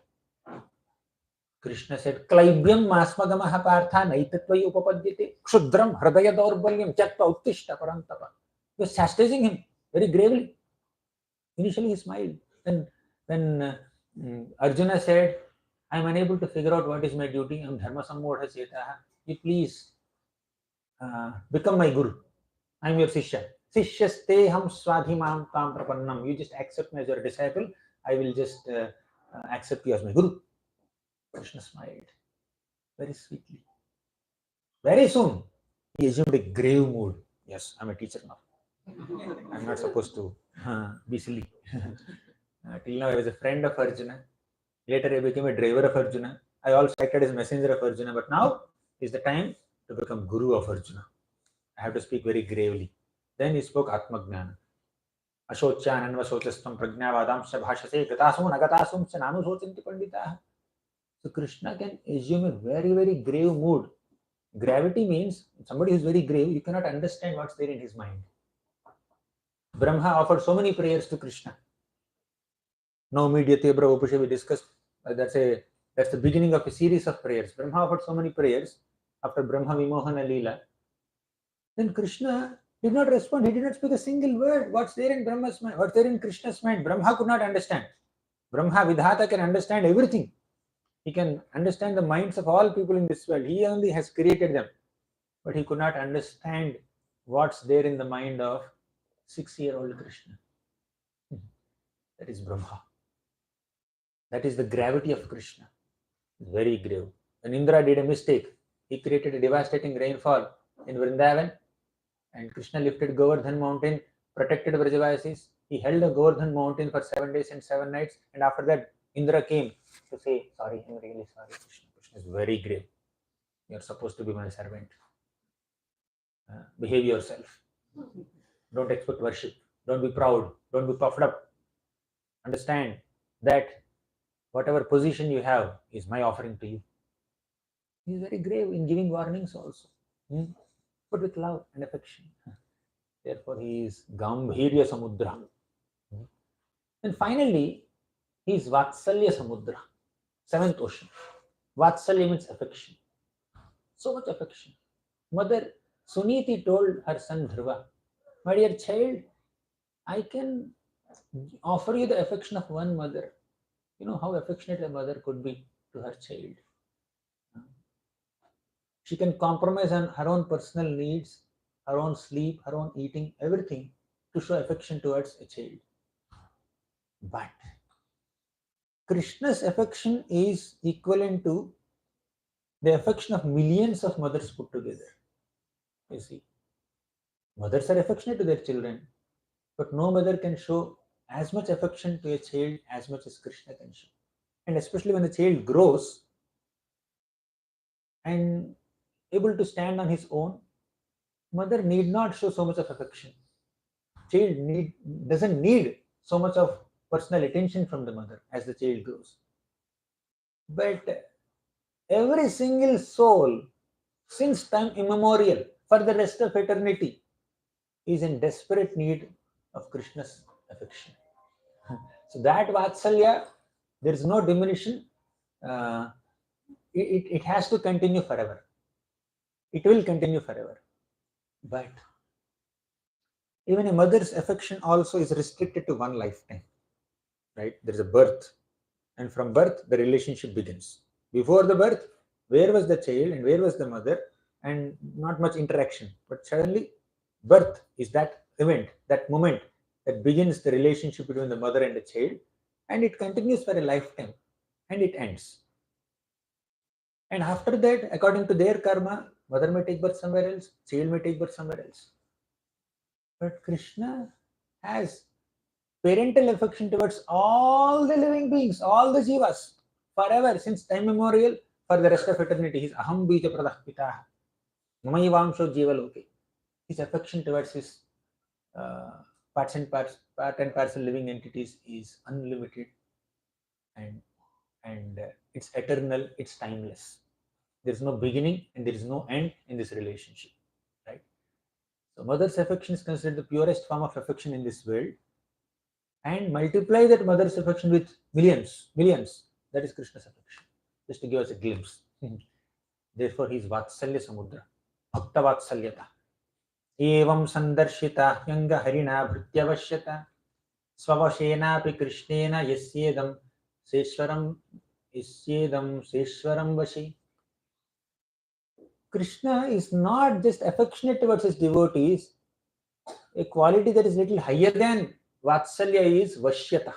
Krishna said, Klaibyam masmagamaha partha naitatvai upapadyate kshudram hridaya daurbalyam chatta uttishta parantapa. He was chastising him very gravely. Initially he smiled. Then when Arjuna said, I am unable to figure out what is my duty, I am dharma sammodha chetaha, you please become my guru. I am your Sishya. Sishyaste ham swadhimam tam prapannam. You just accept me as your disciple. I will just accept you as my guru. Krishna smiled very sweetly. Very soon, he assumed a grave mood. Yes, I'm a teacher now. I'm not supposed to be silly. Till now, I was a friend of Arjuna. Later, I became a driver of Arjuna. I also acted as messenger of Arjuna. But now is the time to become guru of Arjuna. I have to speak very gravely. Then he spoke Atmagnana. Ashochananvasocastam prajnavadamsya bhashase gatasum nagatasum cha nanusocinti panditaha. So Krishna can assume a very, very grave mood. Gravity means somebody who is very grave, you cannot understand what's there in his mind. Brahma offered so many prayers to Krishna. No Medyate Brahupusha we discussed. That's the beginning of a series of prayers. Brahma offered so many prayers after Brahma Vimohana Leela. Then Krishna did not respond. He did not speak a single word. What's there in Brahma's mind? What's there in Krishna's mind? Brahma could not understand. Brahma Vidhata can understand everything. He can understand the minds of all people in this world. He only has created them. But he could not understand what's there in the mind of 6-year-old Krishna. That is Brahma. That is the gravity of Krishna. Very grave. When Indra did a mistake, he created a devastating rainfall in Vrindavan, and Krishna lifted Govardhan mountain, protected Vrajavasis. He held the Govardhan mountain for 7 days and 7 nights, and after that, Indra came to say, sorry, I'm really sorry, Krishna. Krishna is very grave. You're supposed to be my servant. Behave yourself. Don't expect worship. Don't be proud. Don't be puffed up. Understand that whatever position you have is my offering to you. He is very grave in giving warnings also, but with love and affection. Therefore, he is Gambhirya Samudra. And finally, he is Vatsalya Samudra, 7th ocean. Vatsalya means affection. So much affection. Mother Suniti told her son Dhruva, my dear child, I can offer you the affection of one mother. You know how affectionate a mother could be to her child. She can compromise on her own personal needs, her own sleep, her own eating, everything to show affection towards a child. But Krishna's affection is equivalent to the affection of millions of mothers put together. You see, mothers are affectionate to their children, but no mother can show as much affection to a child as much as Krishna can show. And especially when the child grows and able to stand on his own, mother need not show so much of affection. Child doesn't need so much of personal attention from the mother as the child grows. But every single soul, since time immemorial, for the rest of eternity, is in desperate need of Krishna's affection. So that Vatsalya, there is no diminution. It has to continue forever. It will continue forever. But even a mother's affection also is restricted to one lifetime. Right? There's a birth. And from birth, the relationship begins. Before the birth, where was the child and where was the mother? And not much interaction. But suddenly, birth is that event, that moment that begins the relationship between the mother and the child. And it continues for a lifetime. And it ends. And after that, according to their karma, mother may take birth somewhere else, child may take birth somewhere else. But Krishna has parental affection towards all the living beings, all the jivas, forever, since time immemorial, for the rest of eternity. His aham bija pradah pitah, mamayivamsho jivaloke. His affection towards his part and parcel living entities is unlimited, and it's eternal, it's timeless. There is no beginning and there is no end in this relationship, right? So mother's affection is considered the purest form of affection in this world, and multiply that mother's affection with millions. That is Krishna's affection. Just to give us a glimpse. Therefore, he is Vatsalya Samudra, Bhakta Vatsalyata. Evam sandarshita hyanga harina bhrityavashyata swavashena pi krishnena yasyedam seshwaram vashi. Krishna is not just affectionate towards his devotees. A quality that is little higher than Vatsalya is Vashyata.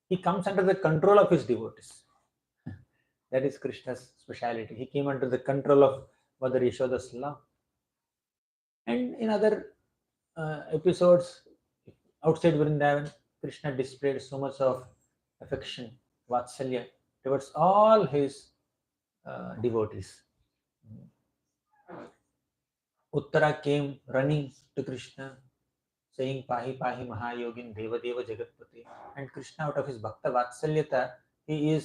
He comes under the control of his devotees. That is Krishna's speciality. He came under the control of Mother Yashoda's love. And in other episodes outside Vrindavan, Krishna displayed so much of affection, Vatsalya, towards all his devotees. Uttara came running to Krishna, saying Pahi Pahi Mahayogin Deva Deva Jagatpati. And Krishna, out of his Bhakta Vatsalyata, he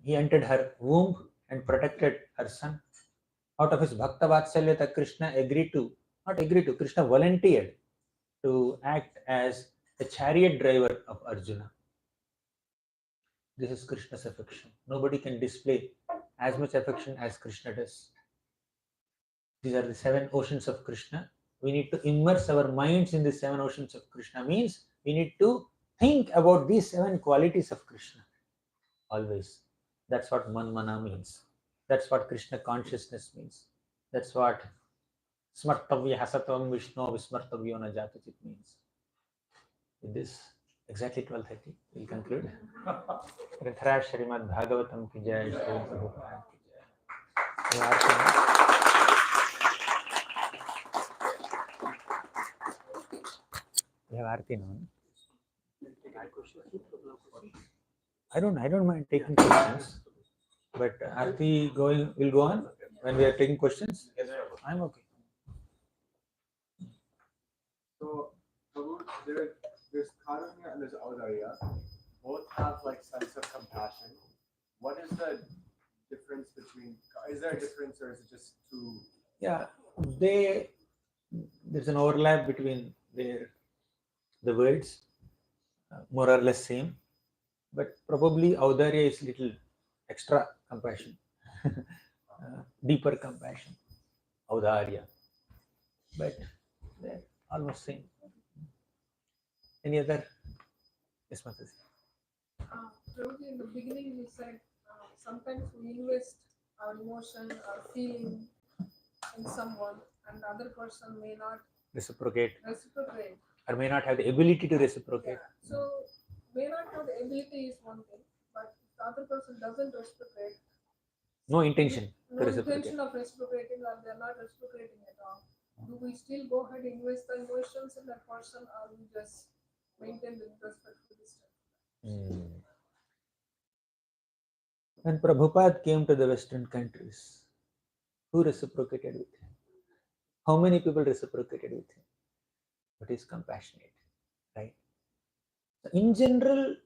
entered her womb and protected her son. Out of his Bhakta Vatsalyata, Krishna Krishna volunteered to act as a chariot driver of Arjuna. This is Krishna's affection. Nobody can display as much affection as Krishna does. These are the 7 oceans of Krishna. We need to immerse our minds in the 7 oceans of Krishna. Means we need to think about these 7 qualities of Krishna always. That's what Manmana means. That's what Krishna consciousness means. That's what Smartavya Hasatvam Vishnu Vismartavyo na Jatachit means. With this, exactly 12:30, we'll conclude. Rithra Shrimad Bhagavatam ki jai, Srila Prabhupada ki jai. We have Aarti now. I don't mind taking questions, but Aarti will go on when we are taking questions. Yes, I'm okay. So, there's Karunya and there's Audaya. Both have like sense of compassion. What is the difference between? Is there a difference, or is it just two? Yeah, there's an overlap between the words, more or less same, but probably Audarya is little extra compassion, deeper compassion, Audarya, but they're almost same. Any other? Yes, Mataji. Probably in the beginning you said sometimes we invest our emotion, our feeling in someone, and the other person may not Reciprocate. Or may not have the ability to reciprocate. Yeah. So may not have the ability is one thing, but if the other person doesn't reciprocate, no intention of reciprocating, or they're not reciprocating at all, do we still go ahead and invest the emotions in that person, or we just maintain the respectful distance? When Prabhupada came to the Western countries, who reciprocated with him? How many people reciprocated with him? But he's compassionate, right? So in general,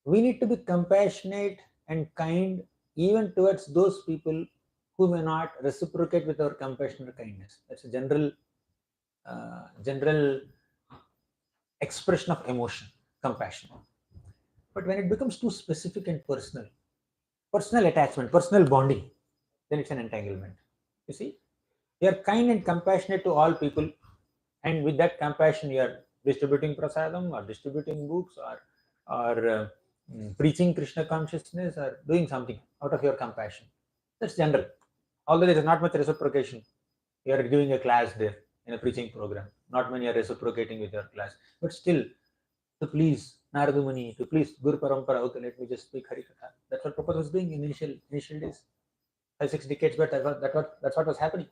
we need to be compassionate and kind even towards those people who may not reciprocate with our compassion or kindness. That's a general expression of emotion, compassion. But when it becomes too specific and personal attachment, personal bonding, then it's an entanglement. You see, you are kind and compassionate to all people, and with that compassion you are distributing prasadam or distributing books or preaching Krishna consciousness or doing something out of your compassion. That's general. Although there is not much reciprocation, you are giving a class there in a preaching program. Not many are reciprocating with your class, but still, to please Narada Muni, to please Guru Parampara, okay, let me just speak Harikatha. That's what Prabhupada was doing in initial days. 5-6 decades back, that's what was happening.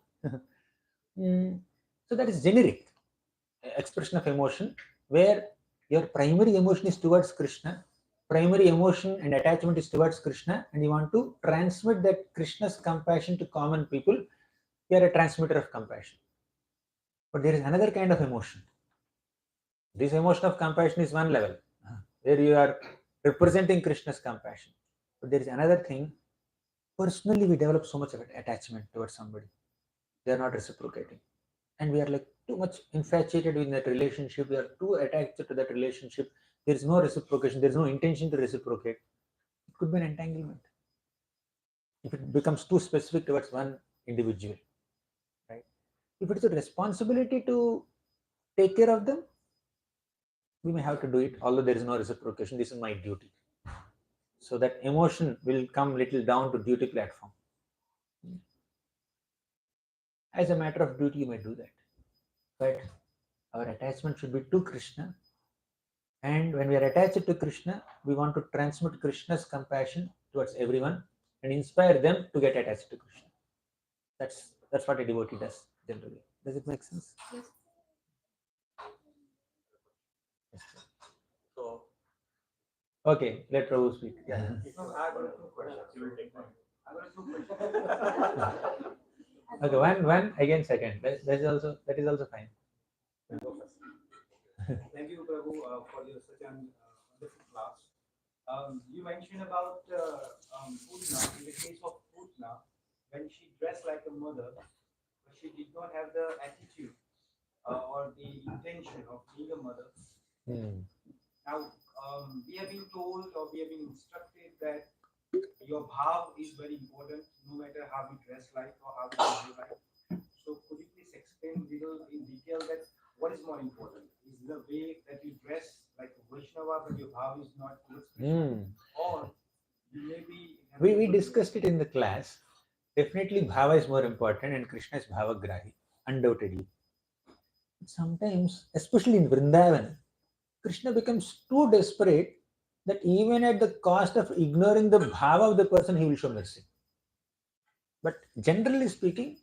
So that is generic expression of emotion, where your primary emotion is towards Krishna, primary emotion and attachment is towards Krishna, and you want to transmit that Krishna's compassion to common people, you are a transmitter of compassion. But there is another kind of emotion. This emotion of compassion is one level, where you are representing Krishna's compassion. But there is another thing. Personally, we develop so much of attachment towards somebody. They are not reciprocating. And we are like too much infatuated with that relationship. We are too attached to that relationship. There is no reciprocation. There is no intention to reciprocate. It could be an entanglement. If it becomes too specific towards one individual, right? If it is a responsibility to take care of them, we may have to do it, although there is no reciprocation. This is my duty. So that emotion will come little down to duty platform. As a matter of duty, you may do that. But our attachment should be to Krishna. And when we are attached to Krishna, we want to transmit Krishna's compassion towards everyone and inspire them to get attached to Krishna. That's what a devotee does generally. Does it make sense? Yes. Yes. So, Okay, let Prabhu speak. Yeah. no, I got two questions. You will take one. I got two questions. Okay, one again second. That is also fine. Thank you, Prabhu, for your such an wonderful class. You mentioned about Putna. In the case of Putna, when she dressed like a mother, but she did not have the attitude or the intention of being a mother. Now, we have been told or we have been instructed that your bhav is very important, no matter how you dress like or how you behave like. So, could you please explain little in detail that what is more important? Is the way that you dress like a Vaishnava, but your bhav is not towards Krishna, or you may be. We discussed it in the class. Definitely, bhava is more important, and Krishna is bhavagrahi, undoubtedly. Sometimes, especially in Vrindavan, Krishna becomes too desperate that even at the cost of ignoring the bhava of the person, he will show mercy. But generally speaking,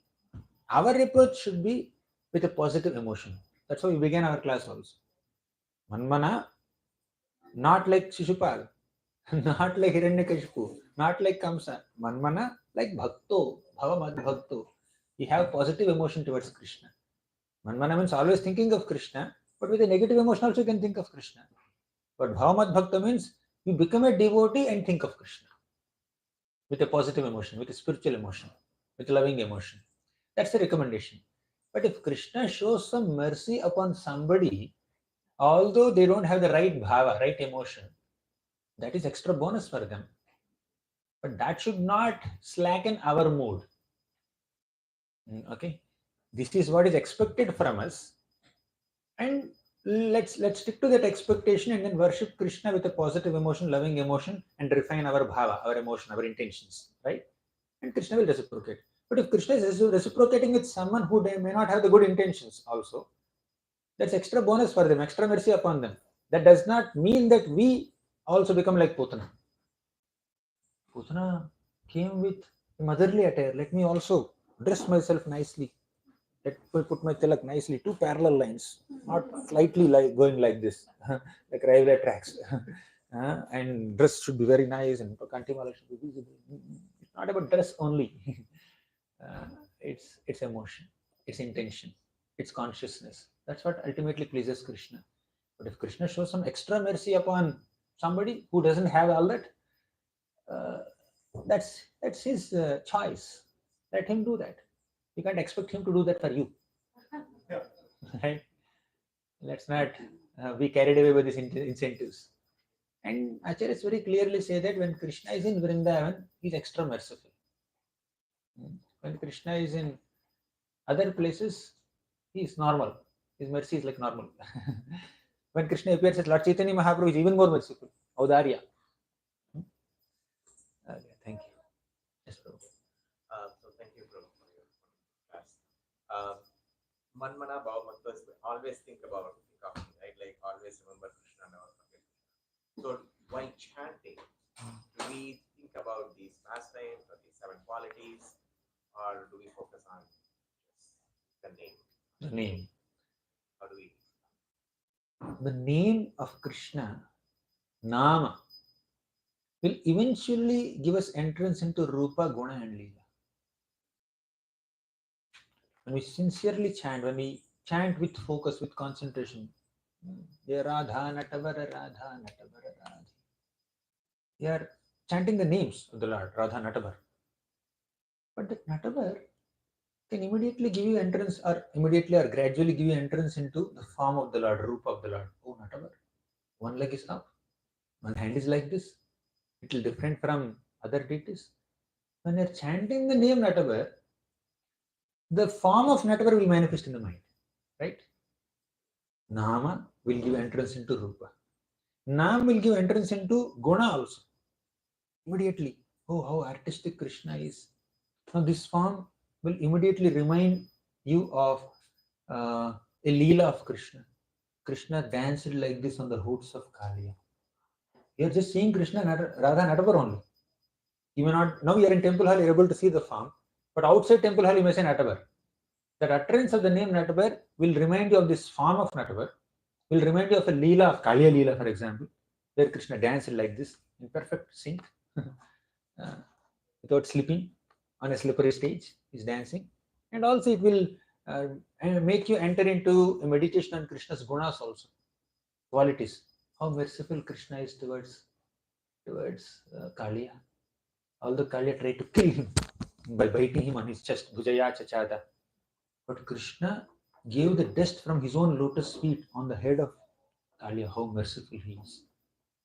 our approach should be with a positive emotion. That's how we began our class also. Manmana, not like Shishupal, not like Hiranyakashipu, not like Kamsa. Manmana, like Bhakto, Bhavamad Bhakto. We have positive emotion towards Krishna. Manmana means always thinking of Krishna, but with a negative emotion also you can think of Krishna. But Bhavamad Bhakta means you become a devotee and think of Krishna with a positive emotion, with a spiritual emotion, with a loving emotion. That's the recommendation. But if Krishna shows some mercy upon somebody, although they don't have the right bhava, right emotion, that is extra bonus for them. But that should not slacken our mood. Okay, this is what is expected from us, and let's stick to that expectation and then worship Krishna with a positive emotion, loving emotion, and refine our bhava, our emotion, our intentions, right? And Krishna will reciprocate. But if Krishna is reciprocating with someone who may not have the good intentions also, that's extra bonus for them, extra mercy upon them. That does not mean that we also become like Putana. Putana came with a motherly attire. Let me also dress myself nicely. Let me put my tilak nicely. Two parallel lines, not slightly like going like this, like railway tracks. And dress should be very nice and Kantimala should be visible. It's not about dress only. It's emotion, it's intention, it's consciousness. That's what ultimately pleases Krishna. But if Krishna shows some extra mercy upon somebody who doesn't have all that, that's his choice. Let him do that. You can't expect him to do that for you. Right? Let's not be carried away by these incentives. And Acharyas very clearly say that when Krishna is in Vrindavan, he is extra merciful. When Krishna is in other places, he is normal. His mercy is like normal. When Krishna appears as Lord Chaitanya Mahaprabhu, is even more merciful. Audarya. Okay, thank you. Yes, Prabhu. So thank you, Prabhu, for your class. Manmana Bhavamatva, always think of me, right? Like always remember Krishna, never forget. So while chanting, do we think about these pastimes or these 7 qualities, or do we focus on just the name? The name. How do we? the name of Krishna, Nama, will eventually give us entrance into Rupa, Guna and Leela. When we sincerely chant, when we chant with focus, with concentration, Radha Natavara Radha Natavara Radha. We are chanting the names of the Lord, Radha Natavar. But that Natavar can immediately give you entrance, or immediately or gradually give you entrance into the form of the Lord, Rupa of the Lord. Oh, Natavar. One leg is up, one hand is like this, little different from other deities. When you're chanting the name Natavar, the form of Natavar will manifest in the mind, right? Nama will give entrance into Rupa. Nam will give entrance into Guna also. Immediately, oh, how artistic Krishna is. Now, this form will immediately remind you of a Leela of Krishna. Krishna danced like this on the hoods of Kaliya. You are just seeing Krishna, Radha Natavar only. You may not, now you are in temple hall, you are able to see the form, but outside temple hall you may say Natavar. That utterance of the name Natavar will remind you of this form of Natavar, will remind you of a Leela of Kaliya Leela, for example, where Krishna danced like this in perfect sync, without slipping on a slippery stage, is dancing. And also it will make you enter into a meditation on Krishna's gunas also, qualities. How merciful Krishna is towards Kaliya. Although Kaliya tried to kill him by biting him on his chest, Bhujaya Chachada. But Krishna gave the dust from his own lotus feet on the head of Kaliya. How merciful he is.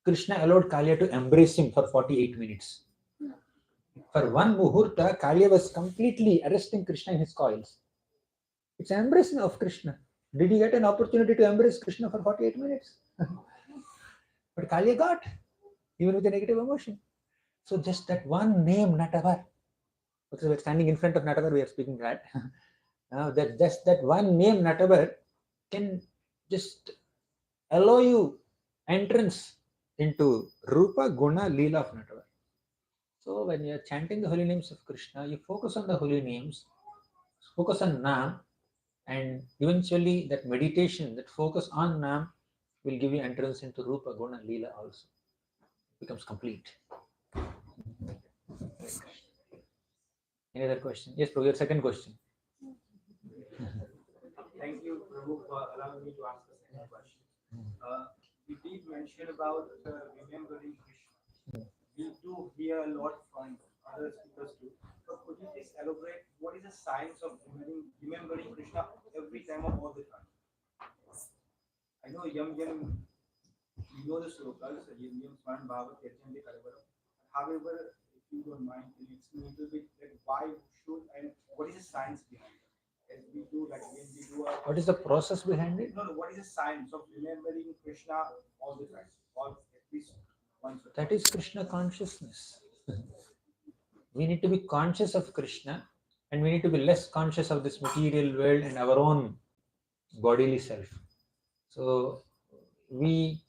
Krishna allowed Kaliya to embrace him for 48 minutes. For one muhurta, Kaliya was completely arresting Krishna in his coils. It's an embracing of Krishna. Did he get an opportunity to embrace Krishna for 48 minutes? But Kaliya got, even with a negative emotion. So just that one name, Natavar. Because we're standing in front of Natavar, we are speaking that. Now that just that one name, Natavar, can just allow you entrance into Rupa, Guna, Leela of Natavar. So when you are chanting the holy names of Krishna, you focus on the holy names, focus on Nam, and eventually that meditation, that focus on Nam will give you entrance into Rupa, Guna, Leela also. It becomes complete. Any other question? Yes, Prabhu, your second question. Thank you, Prabhu, for allowing me to ask the second question. You did mention about remembering Krishna. We do hear a lot from other speakers too. But could you please elaborate what is the science of remembering Krishna every time or all the time? I know you know the slokas, Yam Swan Bhava Tyajante Kalavaram. However, if you don't mind, can you explain a little bit like why should and what is the science behind it? As we do, like when we do What is the process behind it? no, what is the science of remembering Krishna all the time, or at least once? That is Krishna consciousness. We need to be conscious of Krishna, and we need to be less conscious of this material world and our own bodily self. So we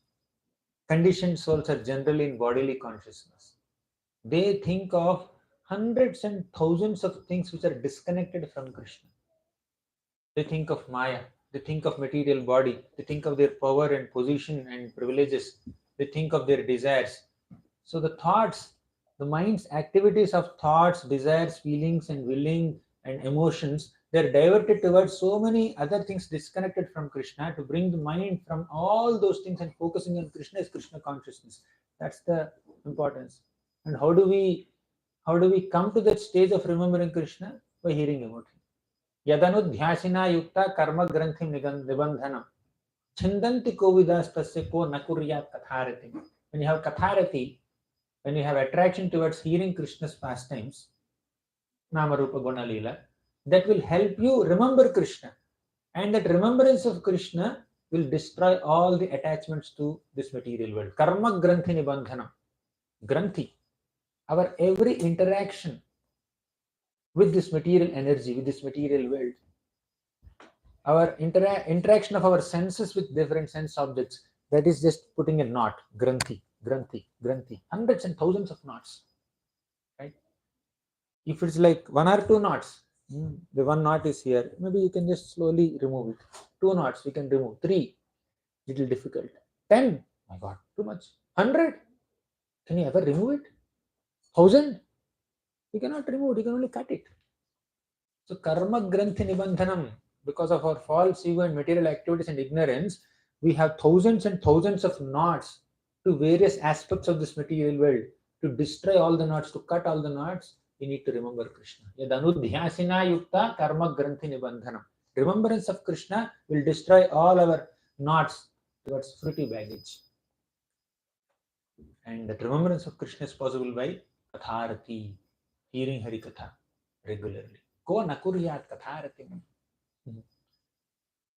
conditioned souls are generally in bodily consciousness. They think of hundreds and thousands of things which are disconnected from Krishna. They think of Maya, they think of material body, they think of their power and position and privileges, they think of their desires. So the thoughts, the mind's activities of thoughts, desires, feelings and willing and emotions, they're diverted towards so many other things disconnected from Krishna. To bring the mind from all those things and focusing on Krishna is Krishna consciousness. That's the importance. And how do we come to that stage of remembering Krishna? By hearing about him. Yadanudhyasina yukta karma granthim nibandhanam chindanti kovidastasya ko nakuryat katharati. When you have katharati, when you have attraction towards hearing Krishna's pastimes, Namarupa Guna Leela, that will help you remember Krishna. And that remembrance of Krishna will destroy all the attachments to this material world. Karma Granthi Nibandhanam. Granthi. Our every interaction with this material energy, with this material world, our interaction of our senses with different sense objects, that is just putting a knot. Granthi, Granthi, Granthi. Hundreds and thousands of knots. Right? If it's like 1 or 2 knots, the 1 knot is here, maybe you can just slowly remove it. 2 knots we can remove. 3. Little difficult. 10, my God, too much. 100, can you ever remove it? 1,000, you cannot remove it, you can only cut it. So karma granthi nibandhanam, because of our false ego and material activities and ignorance, we have thousands and thousands of knots to various aspects of this material world. To destroy all the knots, to cut all the knots, we need to remember Krishna. Yad anudhyasina yukta karma granthi nibandhanam. Remembrance of Krishna will destroy all our knots towards fruity baggage. And that remembrance of Krishna is possible by katharati, hearing Hari Katha regularly. Ko nakuryat katharati.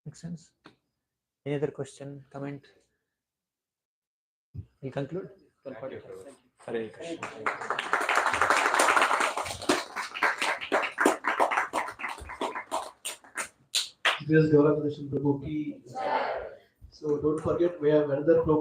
Makes sense? Any other question, comment? We conclude? Thank you. Hare Krishna. Gauranga Darshan Prabhu ki. So don't forget, we have another program.